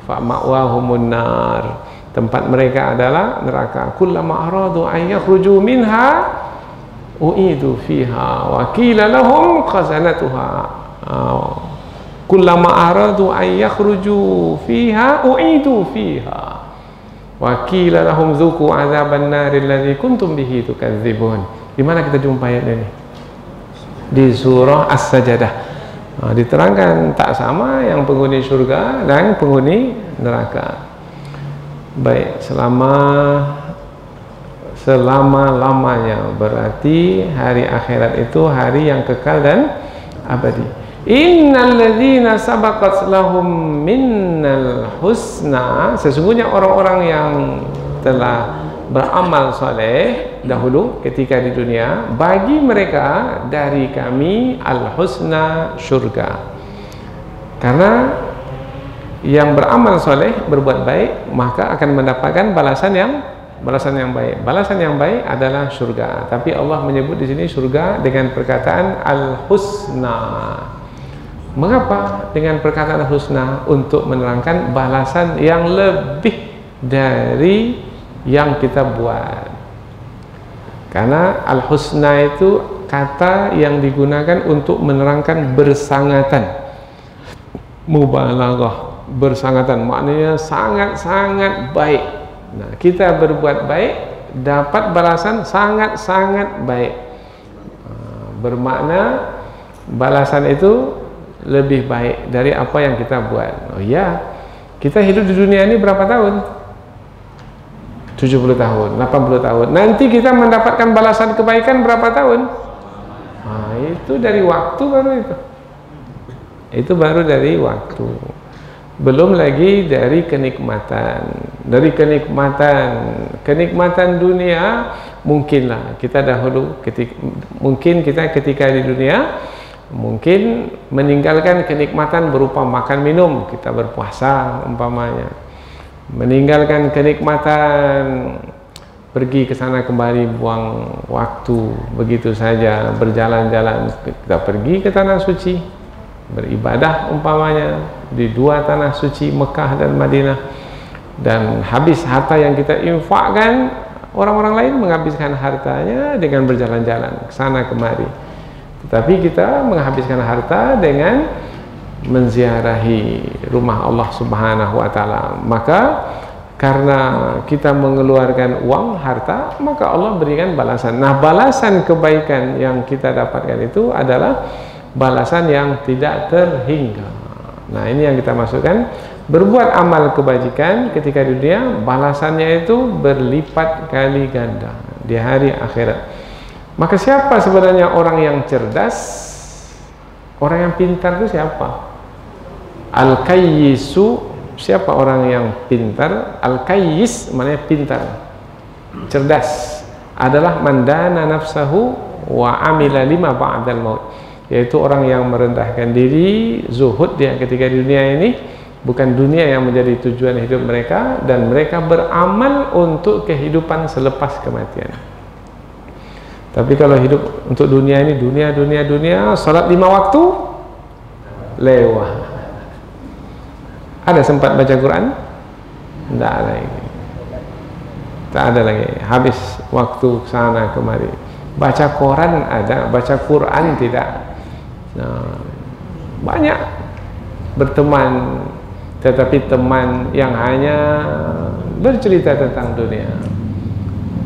fa ma'wahumun nar, tempat mereka adalah neraka. Kullama aradu an yakhruju minha u'idu fiha wa qila lahum khazanatuha. Kullama aradu an yakhruju fiha u'idu fiha wa qila lahum dzuqu 'adzaban nari alladzi kuntum bihi tukadzibun. Di mana kita jumpa ayat ini? Di surah As-Sajdah. Diterangkan tak sama yang penghuni surga dan penghuni neraka. Baik, selama-lamanya, berarti hari akhirat itu hari yang kekal dan abadi. Innal ladzina sabaqat lahum minnal husna, sesungguhnya orang-orang yang telah beramal soleh dahulu ketika di dunia, bagi mereka dari kami al-husna, surga. Karena yang beramal soleh, berbuat baik, maka akan mendapatkan balasan yang baik. Balasan yang baik adalah surga. Tapi Allah menyebut di sini surga dengan perkataan al-husna. Mengapa dengan perkataan husna? Untuk menerangkan balasan yang lebih dari yang kita buat. Karena al-husna itu kata yang digunakan untuk menerangkan bersangatan, mubalaghah, bersangatan, maknanya sangat-sangat baik. Nah, kita berbuat baik dapat balasan sangat-sangat baik. Bermakna balasan itu lebih baik dari apa yang kita buat. Oh ya, kita hidup di dunia ini berapa tahun? 70 tahun, 80 tahun. Nanti kita mendapatkan balasan kebaikan berapa tahun? Nah, itu dari waktu baru itu. Itu baru dari waktu. Belum lagi dari kenikmatan. Dari kenikmatan dunia, mungkinlah kita dahulu mungkin kita ketika di dunia mungkin meninggalkan kenikmatan berupa makan minum, kita berpuasa umpamanya, meninggalkan kenikmatan pergi ke sana kemari, buang waktu begitu saja, berjalan-jalan, kita pergi ke tanah suci, beribadah umpamanya di dua tanah suci Mekah dan Madinah, dan habis harta yang kita infakkan, orang-orang lain menghabiskan hartanya dengan berjalan-jalan ke sana kemari. Tetapi kita menghabiskan harta dengan menziarahi rumah Allah Subhanahu wa Ta'ala. Maka karena kita mengeluarkan uang, harta, maka Allah berikan balasan. Nah, balasan kebaikan yang kita dapatkan itu adalah balasan yang tidak terhingga. Nah, ini yang kita masukkan. Berbuat amal kebajikan ketika di dunia, balasannya itu berlipat kali ganda di hari akhirat. Maka siapa sebenarnya orang yang cerdas? Orang yang pintar itu siapa? Al-Kayyisu, siapa orang yang pintar? Al-Kayyis maknanya pintar, cerdas, adalah mandana nafsahu wa amila lima ba'dal maut, yaitu orang yang merendahkan diri, zuhud dia ketika di dunia ini, bukan dunia yang menjadi tujuan hidup mereka, dan mereka beramal untuk kehidupan selepas kematian. Tapi kalau hidup untuk dunia ini, dunia, salat 5 waktu lewat. Ada sempat baca Quran? Tidak ada lagi. Tak ada lagi. Habis waktu sana kemari. Baca Quran ada, baca Quran tidak. Nah, banyak berteman, tetapi teman yang hanya bercerita tentang dunia.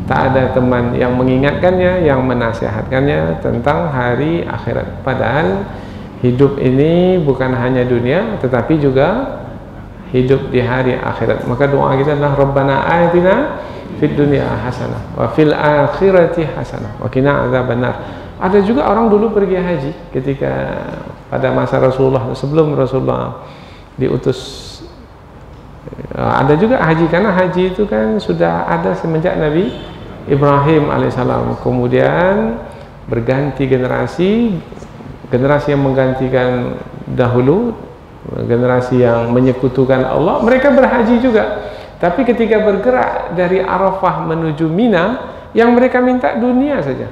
Tak ada teman yang mengingatkannya, yang menasihatkannya tentang hari akhirat. Padahal hidup ini bukan hanya dunia, tetapi juga hidup di hari akhirat. Maka doa kita adalah Rabbana atina fid dunya hasanah wa fil akhirati hasanah wa qina adzabannar. Ada juga orang dulu pergi haji ketika pada masa Rasulullah, sebelum Rasulullah diutus. Ada juga haji, karena haji itu kan sudah ada semenjak Nabi Ibrahim alaihissalam. Kemudian berganti generasi yang menggantikan dahulu, generasi yang menyekutukan Allah, mereka berhaji juga. Tapi ketika bergerak dari Arafah menuju Mina, yang mereka minta dunia saja.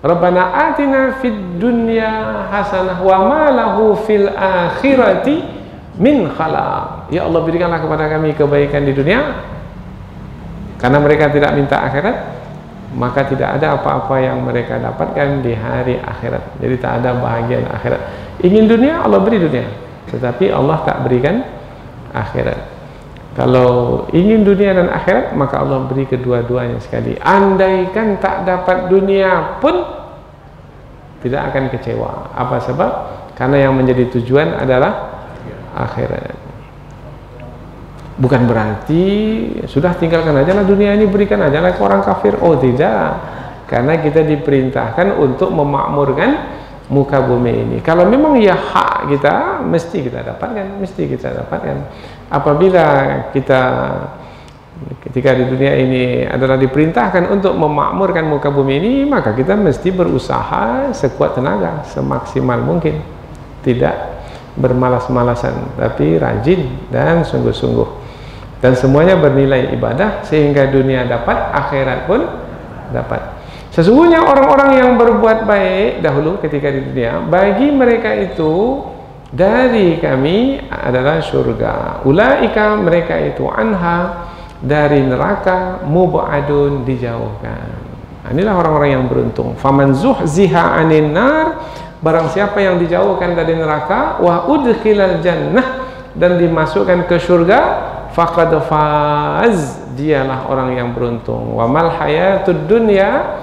Rabbana atina fid dunya hasanah wa ma lahu fil akhirati min khalaq. Ya Allah, berikanlah kepada kami kebaikan di dunia. Karena mereka tidak minta akhirat, maka tidak ada apa-apa yang mereka dapatkan di hari akhirat. Jadi tak ada bahagian akhirat. Ingin dunia, Allah beri dunia, tetapi Allah tak berikan akhirat. Kalau ingin dunia dan akhirat, maka Allah beri kedua-duanya sekali. Andaikan tak dapat dunia pun tidak akan kecewa. Apa sebab? Karena yang menjadi tujuan adalah akhirat. Bukan berarti sudah tinggalkan aja lah dunia ini, berikan aja lah ke orang kafir. Oh tidak, karena kita diperintahkan untuk memakmurkan muka bumi ini. Kalau memang ya hak kita, mesti kita dapatkan, mesti kita dapatkan. Apabila kita ketika di dunia ini adalah diperintahkan untuk memakmurkan muka bumi ini, maka kita mesti berusaha sekuat tenaga, semaksimal mungkin, tidak bermalas-malasan, tapi rajin dan sungguh-sungguh, dan semuanya bernilai ibadah, sehingga dunia dapat, akhirat pun dapat. Sesungguhnya orang-orang yang berbuat baik dahulu ketika di dunia, bagi mereka itu dari kami adalah surga. Ulaika, mereka itu, anha, dari neraka, mubadun, dijauhkan. Inilah orang-orang yang beruntung. Faman zuhziha 'anil nar, barang siapa yang dijauhkan dari neraka, wa udkhilal jannah, dan dimasukkan ke surga, faqad faz, dialah orang yang beruntung. Wa mal hayatud dunya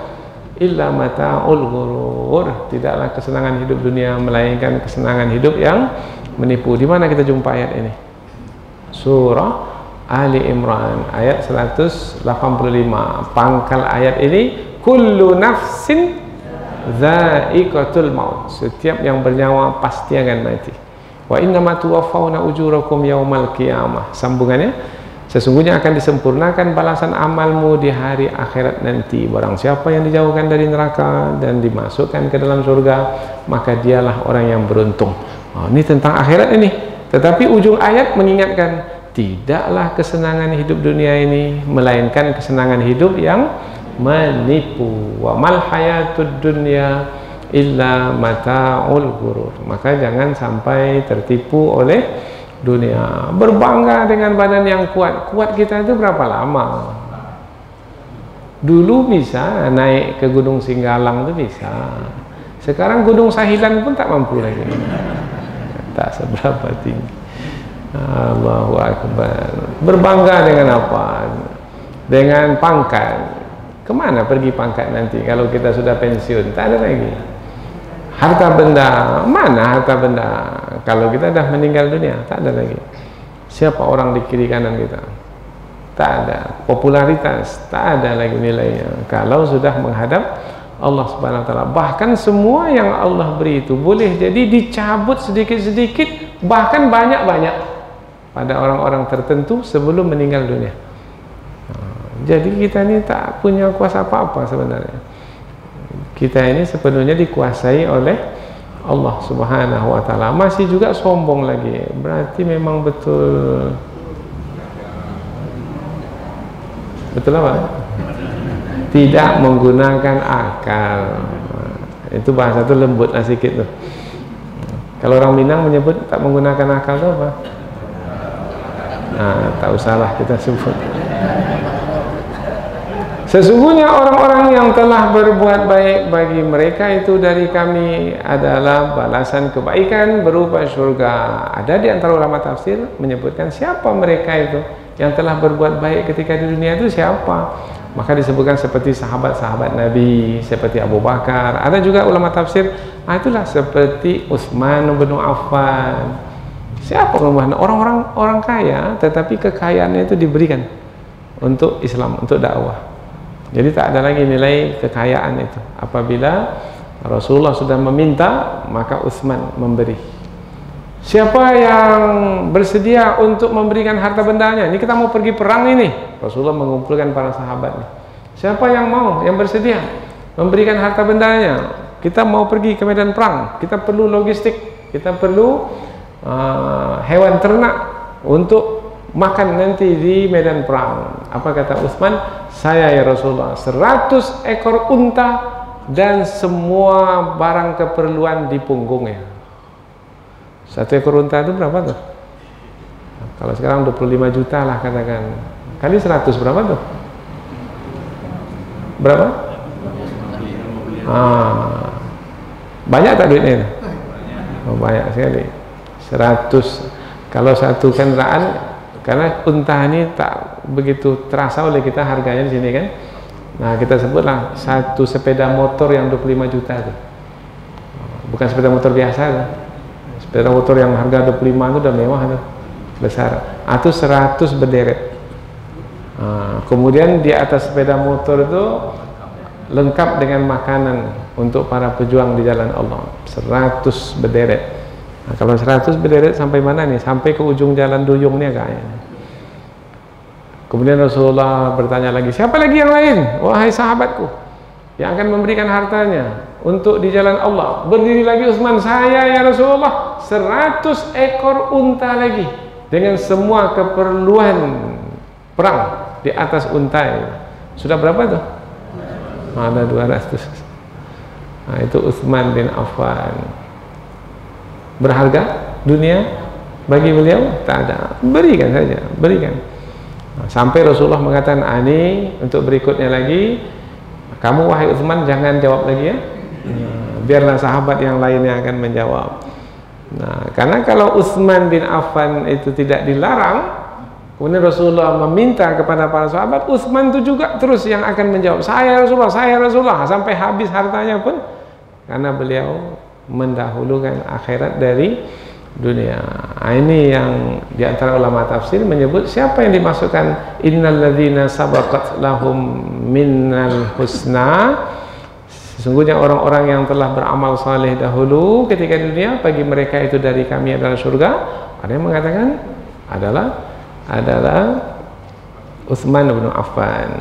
illa mata'ul ghurur, tidaklah kesenangan hidup dunia melainkan kesenangan hidup yang menipu. Di mana kita jumpa ayat ini? Surah Ali Imran ayat 185. Pangkal ayat ini, kullu nafsin dha'iqatul maut, setiap yang bernyawa pasti akan mati. Wa innama tuwaffawna ujurakum yaumal qiyamah. Sambungannya, sesungguhnya akan disempurnakan balasan amalmu di hari akhirat nanti. Barang siapa yang dijauhkan dari neraka dan dimasukkan ke dalam surga, maka dialah orang yang beruntung. Ini tentang akhirat ini. Tetapi ujung ayat mengingatkan, tidaklah kesenangan hidup dunia ini melainkan kesenangan hidup yang menipu. Wa mal hayatud dunya illa mata'ul ghurur. Maka jangan sampai tertipu oleh dunia. Berbangga dengan badan yang kuat. Kuat kita itu berapa lama? Dulu bisa naik ke Gunung Singgalang itu bisa. Sekarang Gunung Sahilan pun tak mampu lagi. Tak seberapa tinggi. Allahu Akbar. Berbangga dengan apa? Dengan pangkat. Kemana pergi pangkat nanti kalau kita sudah pensiun? Tak ada lagi. Harta benda, mana harta benda? Kalau kita dah meninggal dunia, tak ada lagi. Siapa orang di kiri kanan kita? Tak ada. Popularitas, tak ada lagi nilainya kalau sudah menghadap Allah Subhanahu wa taala. Bahkan semua yang Allah beri itu boleh jadi dicabut sedikit-sedikit, bahkan banyak-banyak pada orang-orang tertentu sebelum meninggal dunia. Jadi kita ini tak punya kuasa apa-apa sebenarnya. Kita ini sepenuhnya dikuasai oleh Allah Subhanahu wa taala. Masih juga sombong lagi. Berarti memang betul apa? Tidak menggunakan akal. Itu bahasa itu lembut lah sedikit tuh. Kalau orang Minang menyebut tak menggunakan akal itu apa? Tak usahlah kita sebut. Sesungguhnya orang-orang yang telah berbuat baik bagi mereka itu dari kami adalah balasan kebaikan berupa surga. Ada di antara ulama tafsir menyebutkan siapa mereka itu yang telah berbuat baik ketika di dunia itu siapa. Maka disebutkan seperti sahabat-sahabat Nabi, seperti Abu Bakar. Ada juga ulama tafsir, itulah seperti Utsman bin Affan. Siapa orang-orang kaya, tetapi kekayaannya itu diberikan untuk Islam, untuk dakwah. Jadi tak ada lagi nilai kekayaan itu. Apabila Rasulullah sudah meminta, maka Utsman memberi. Siapa yang bersedia untuk memberikan harta bendanya? Ini kita mau pergi perang ini. Rasulullah mengumpulkan para sahabatnya. Siapa yang mau, yang bersedia memberikan harta bendanya? Kita mau pergi ke medan perang. Kita perlu logistik. Kita perlu hewan ternak untuk makan nanti di medan perang. Apa kata Utsman? Saya ya Rasulullah, 100 ekor unta dan semua barang keperluan di punggungnya. 1 ekor unta itu berapa tuh? Kalau sekarang 25 juta lah katakan. Kali 100 berapa tuh? Berapa? Banyak tak duitnya? Oh, banyak sekali. 100. Kalau satu kendaraan, karena unta ini tak begitu terasa oleh kita harganya di sini kan. Nah, kita sebutlah satu sepeda motor yang 25 juta itu. Bukan sepeda motor biasa itu. Sepeda motor yang harga 25 itu udah mewah itu. Besar. Itu 100 berderet. Kemudian di atas sepeda motor itu lengkap dengan makanan untuk para pejuang di jalan Allah. 100 berderet. Nah, kalau 100 berderet sampai mana nih? Sampai ke ujung jalan Duyungnya kayaknya. Kemudian Rasulullah bertanya lagi, siapa lagi yang lain? Wahai sahabatku, yang akan memberikan hartanya untuk di jalan Allah. Berdiri lagi Utsman, saya ya Rasulullah, 100 ekor unta lagi dengan semua keperluan perang di atas unta. Sudah berapa tuh? Ada 200. Nah, itu Utsman bin Affan. Berharga dunia bagi beliau? Tak ada. Berikan saja, berikan. Sampai Rasulullah mengatakan, ini untuk berikutnya lagi, kamu wahai Utsman jangan jawab lagi ya. Biarlah sahabat yang lainnya akan menjawab. Nah, karena kalau Utsman bin Affan itu tidak dilarang, kemudian Rasulullah meminta kepada para sahabat, Utsman itu juga terus yang akan menjawab, saya Rasulullah, sampai habis hartanya pun, karena beliau mendahulukan akhirat dari dunia. Ini yang diantara ulama tafsir menyebut siapa yang dimasukkan innalladzina sabaqat lahum minnal husna, sesungguhnya orang-orang yang telah beramal saleh dahulu ketika di dunia, bagi mereka itu dari kami adalah surga. Ada yang mengatakan adalah Utsman bin Affan.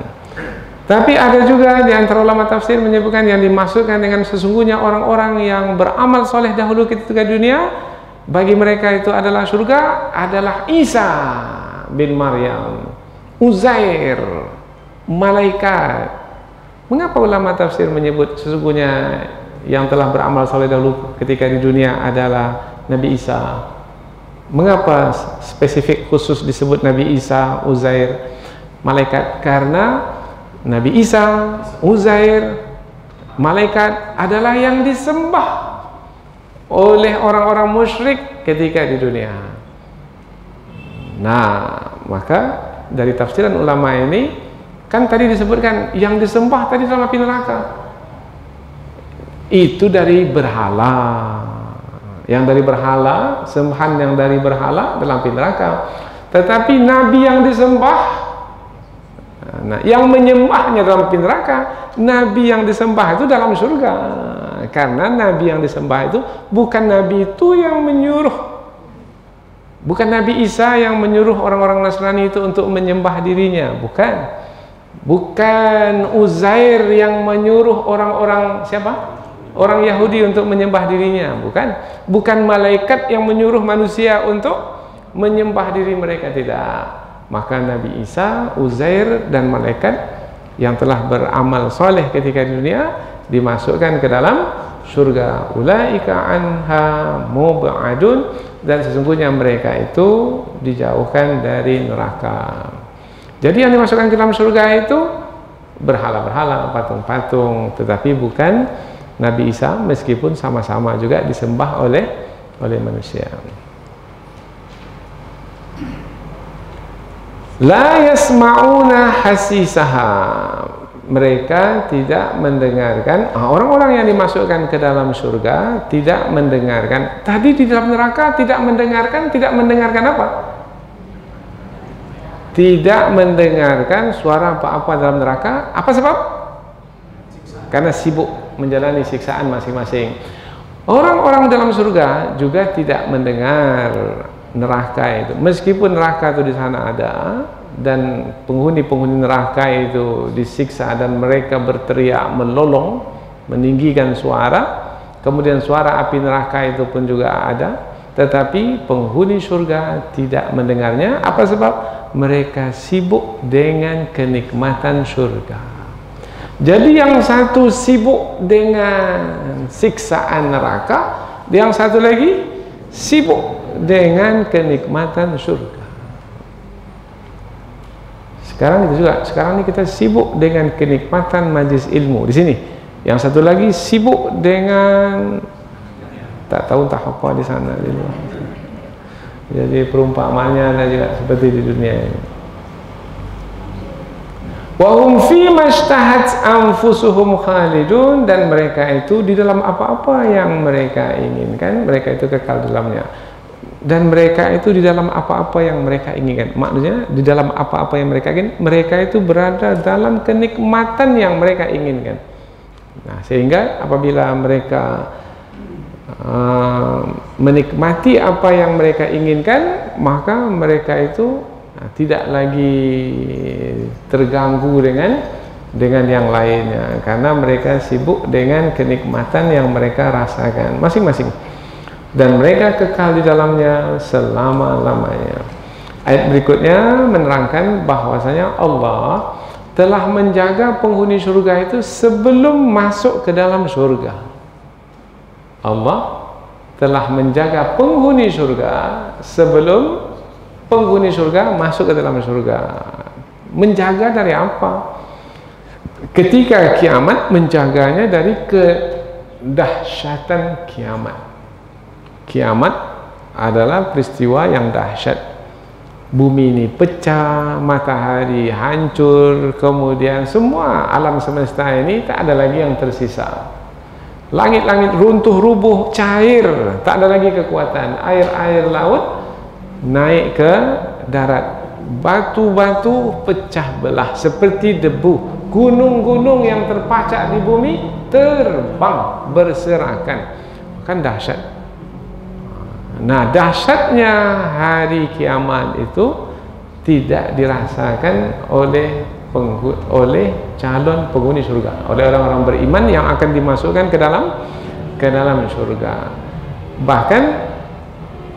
Tapi ada juga di antara ulama tafsir menyebutkan yang dimasukkan dengan sesungguhnya orang-orang yang beramal soleh dahulu ketika dunia, bagi mereka itu adalah surga, adalah Isa bin Maryam, Uzair, malaikat. Mengapa ulama tafsir menyebut sesungguhnya yang telah beramal soleh dahulu ketika di dunia adalah Nabi Isa? Mengapa spesifik khusus disebut Nabi Isa, Uzair, malaikat? Karena Nabi Isa, Uzair, malaikat adalah yang disembah oleh orang-orang musyrik ketika di dunia. Nah, maka dari tafsiran ulama ini, kan tadi disebutkan yang disembah tadi dalam api neraka itu dari berhala. Yang dari berhala, sembahan yang dari berhala dalam api neraka. Tetapi Nabi yang disembah, yang menyembahnya dalam api neraka, Nabi yang disembah itu dalam surga. Karena Nabi yang disembah itu bukan Nabi itu yang menyuruh, bukan Nabi Isa yang menyuruh orang-orang Nasrani itu untuk menyembah dirinya, bukan Uzair yang menyuruh orang-orang siapa? Orang Yahudi untuk menyembah dirinya, bukan malaikat yang menyuruh manusia untuk menyembah diri mereka, tidak. Maka Nabi Isa, Uzair dan malaikat yang telah beramal soleh ketika di dunia dimasukkan ke dalam surga. Ulaika anha mub'adun, dan sesungguhnya mereka itu dijauhkan dari neraka. Jadi yang dimasukkan ke dalam surga itu berhala-berhala, patung-patung, tetapi bukan Nabi Isa, meskipun sama-sama juga disembah oleh manusia. La yasma'una hasisaha, mereka tidak mendengarkan. Orang-orang yang dimasukkan ke dalam surga tidak mendengarkan. Tadi di dalam neraka tidak mendengarkan apa? Tidak mendengarkan suara apa-apa dalam neraka. Apa sebab? Karena sibuk menjalani siksaan masing-masing. Orang-orang dalam surga juga tidak mendengar neraka itu, meskipun neraka itu di sana ada dan penghuni-penghuni neraka itu disiksa dan mereka berteriak melolong, meninggikan suara, kemudian suara api neraka itu pun juga ada, tetapi penghuni surga tidak mendengarnya. Apa sebab? Mereka sibuk dengan kenikmatan surga. Jadi yang satu sibuk dengan siksaan neraka, yang satu lagi sibuk dengan kenikmatan surga. Sekarang itu juga, sekarang ini kita sibuk dengan kenikmatan majlis ilmu di sini. Yang satu lagi sibuk dengan tak tahu entah apa di sana di luar. Jadi perumpamaannya ada juga seperti di dunia ini. Wa hum fi mashtahat anfusuhum khalidun, dan mereka itu di dalam apa-apa yang mereka inginkan, mereka itu kekal di dalamnya. Dan mereka itu di dalam apa-apa yang mereka inginkan. Maksudnya di dalam apa-apa yang mereka inginkan, mereka itu berada dalam kenikmatan yang mereka inginkan. Nah, sehingga apabila mereka menikmati apa yang mereka inginkan, maka mereka itu tidak lagi terganggu dengan yang lainnya, karena mereka sibuk dengan kenikmatan yang mereka rasakan masing-masing, dan mereka kekal di dalamnya selama-lamanya. Ayat berikutnya menerangkan bahwasanya Allah telah menjaga penghuni surga itu sebelum masuk ke dalam surga. Allah telah menjaga penghuni surga sebelum penghuni surga masuk ke dalam surga. Menjaga dari apa? Ketika kiamat, menjaganya dari kedahsyatan kiamat. Kiamat adalah peristiwa yang dahsyat. Bumi ini pecah, matahari hancur, kemudian semua alam semesta ini tak ada lagi yang tersisa. Langit-langit runtuh rubuh, cair, tak ada lagi kekuatan. Air-air laut naik ke darat, batu-batu pecah belah seperti debu, gunung-gunung yang terpacak di bumi terbang berserakan. Kan dahsyat. Nah, dahsyatnya hari kiamat itu tidak dirasakan oleh calon penghuni surga, oleh orang-orang beriman yang akan dimasukkan ke dalam surga. Bahkan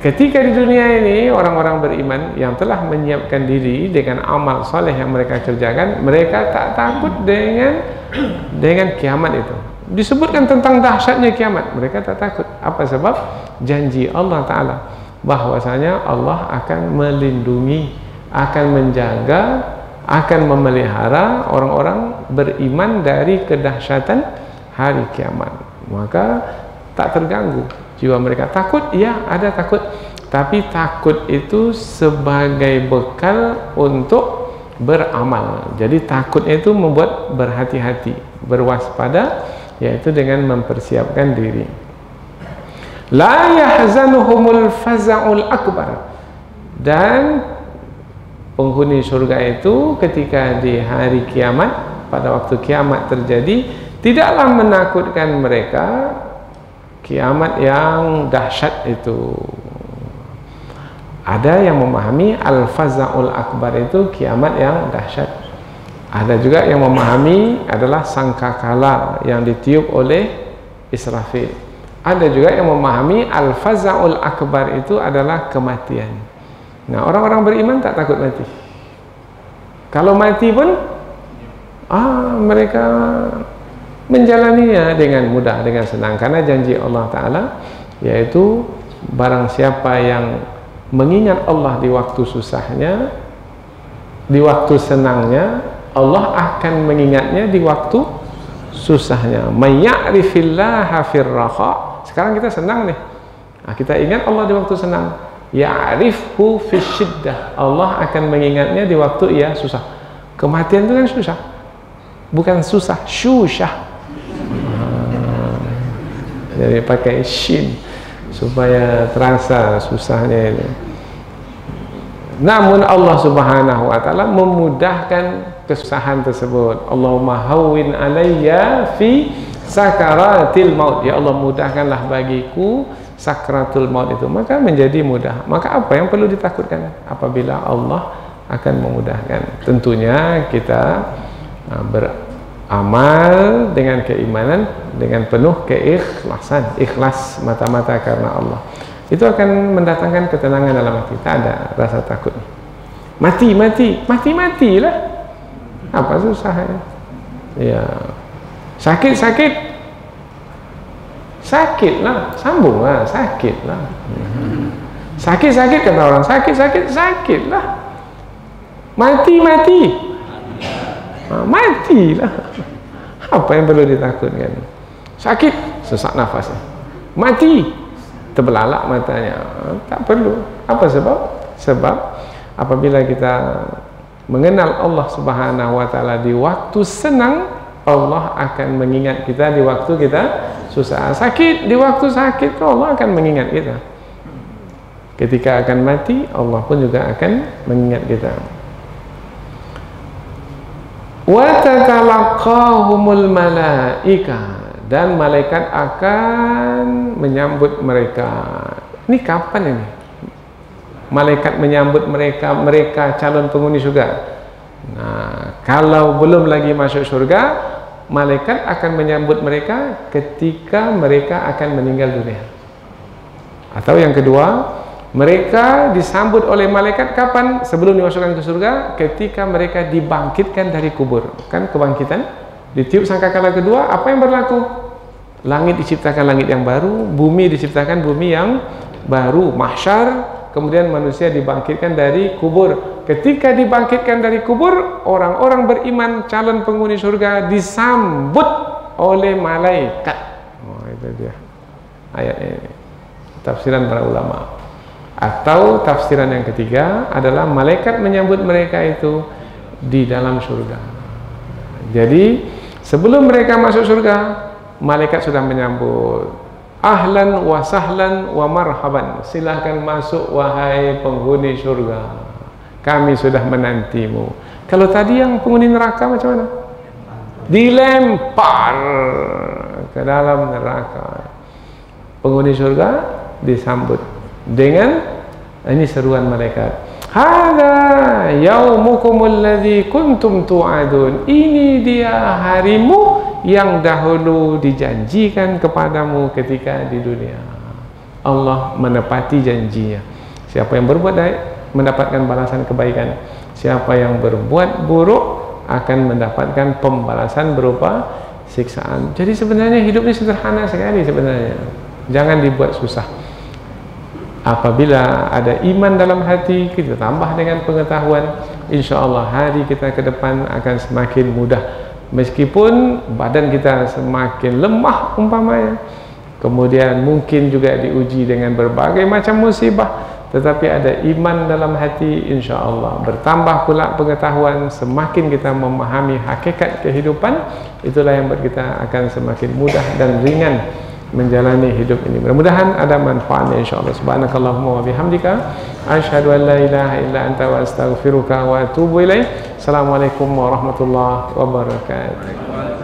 ketika di dunia ini orang-orang beriman yang telah menyiapkan diri dengan amal soleh yang mereka kerjakan, mereka tak takut dengan kiamat itu. Disebutkan tentang dahsyatnya kiamat, mereka tak takut. Apa sebab? Janji Allah Ta'ala bahwasanya Allah akan melindungi, akan menjaga, akan memelihara orang-orang beriman dari kedahsyatan hari kiamat. Maka tak terganggu jiwa mereka. Takut, ya ada takut, tapi takut itu sebagai bekal untuk beramal. Jadi takutnya itu membuat berhati-hati, berwaspada, yaitu dengan mempersiapkan diri. La yahzanuhumul faza'ul akbar, dan penghuni surga itu ketika di hari kiamat, pada waktu kiamat terjadi, tidaklah menakutkan mereka kiamat yang dahsyat itu. Ada yang memahami al-faza'ul akbar itu kiamat yang dahsyat. Ada juga yang memahami adalah sangkakala yang ditiup oleh Israfil. Ada juga yang memahami al-faza'ul akbar itu adalah kematian. Nah, orang-orang beriman tak takut mati. Kalau mati pun mereka menjalaninya dengan mudah, dengan senang. Karena janji Allah Ta'ala yaitu barang siapa yang mengingat Allah di waktu susahnya, di waktu senangnya, Allah akan mengingatnya di waktu susahnya. May ya'rifillaha firraha. Sekarang kita senang nih, nah, kita ingat Allah di waktu senang. Ya'rifhu fisyiddah. Allah akan mengingatnya di waktu ia susah. Kematian itu kan susah, bukan susah, syusyah. Jadi pakai shin supaya terasa susahnya ini. Namun Allah Subhanahu wa Ta'ala memudahkan kesusahan tersebut. Allahumma hawwin alayya fi sakaratil maut. Ya Allah, mudahkanlah bagiku sakratul maut itu, maka menjadi mudah. Maka apa yang perlu ditakutkan apabila Allah akan memudahkan? Tentunya kita beramal dengan keimanan, dengan penuh keikhlasan, ikhlas mata-mata karena Allah. Itu akan mendatangkan ketenangan dalam hati. Tak ada rasa takut. Matilah. Apa susahnya? Ya. Sakitlah, sambunglah, sakitlah. Sakit kata orang, sakitlah. Matilah. Apa yang perlu ditakutkan? Sakit, sesak nafasnya. Mati, terbelalak matanya. Tak perlu. Apa sebab? Sebab apabila kita mengenal Allah Subhanahu wa Ta'ala di waktu senang, Allah akan mengingat kita di waktu kita susah. Sakit, di waktu sakit Allah akan mengingat kita. Ketika akan mati, Allah pun juga akan mengingat kita. Wa tatalaqahumul malaika, dan malaikat akan menyambut mereka. Ini kapan ini? Malaikat menyambut mereka calon penghuni surga. Nah, kalau belum lagi masuk surga, malaikat akan menyambut mereka ketika mereka akan meninggal dunia. Atau yang kedua, mereka disambut oleh malaikat kapan? Sebelum dimasukkan ke surga, ketika mereka dibangkitkan dari kubur. Kan kebangkitan? Ditiup sangkakala kedua, apa yang berlaku? Langit diciptakan langit yang baru, bumi diciptakan bumi yang baru, mahsyar, kemudian manusia dibangkitkan dari kubur. Ketika dibangkitkan dari kubur, orang-orang beriman calon penghuni surga disambut oleh malaikat. Oh, itu dia ayat ini. Tafsiran para ulama. Atau tafsiran yang ketiga adalah malaikat menyambut mereka itu di dalam surga. Jadi sebelum mereka masuk surga, malaikat sudah menyambut. Ahlan wa sahlan wa marhaban. Silahkan masuk wahai penghuni surga. Kami sudah menantimu. Kalau tadi yang penghuni neraka macam mana? Dilempar ke dalam neraka. Penghuni surga disambut dengan ini seruan malaikat. Hada yaumukumul ladzi kuntum tu'adun. Ini dia harimu yang dahulu dijanjikan kepadamu ketika di dunia. Allah menepati janjinya. Siapa yang berbuat baik mendapatkan balasan kebaikan. Siapa yang berbuat buruk akan mendapatkan pembalasan berupa siksaan. Jadi sebenarnya hidup ini sederhana sekali sebenarnya. Jangan dibuat susah. Apabila ada iman dalam hati, kita tambah dengan pengetahuan, insya Allah hari kita ke depan akan semakin mudah. Meskipun badan kita semakin lemah umpamanya, kemudian mungkin juga diuji dengan berbagai macam musibah, tetapi ada iman dalam hati, insya Allah bertambah pula pengetahuan. Semakin kita memahami hakikat kehidupan, itulah yang buat kita akan semakin mudah dan ringan menjalani hidup ini. Mudah-mudahan ada manfaatnya insyaallah. Subhanakallahumma wa bihamdika asyhadu an la ilaha illa anta wa astaghfiruka wa atubu ilaik. Assalamualaikum warahmatullahi wabarakatuh.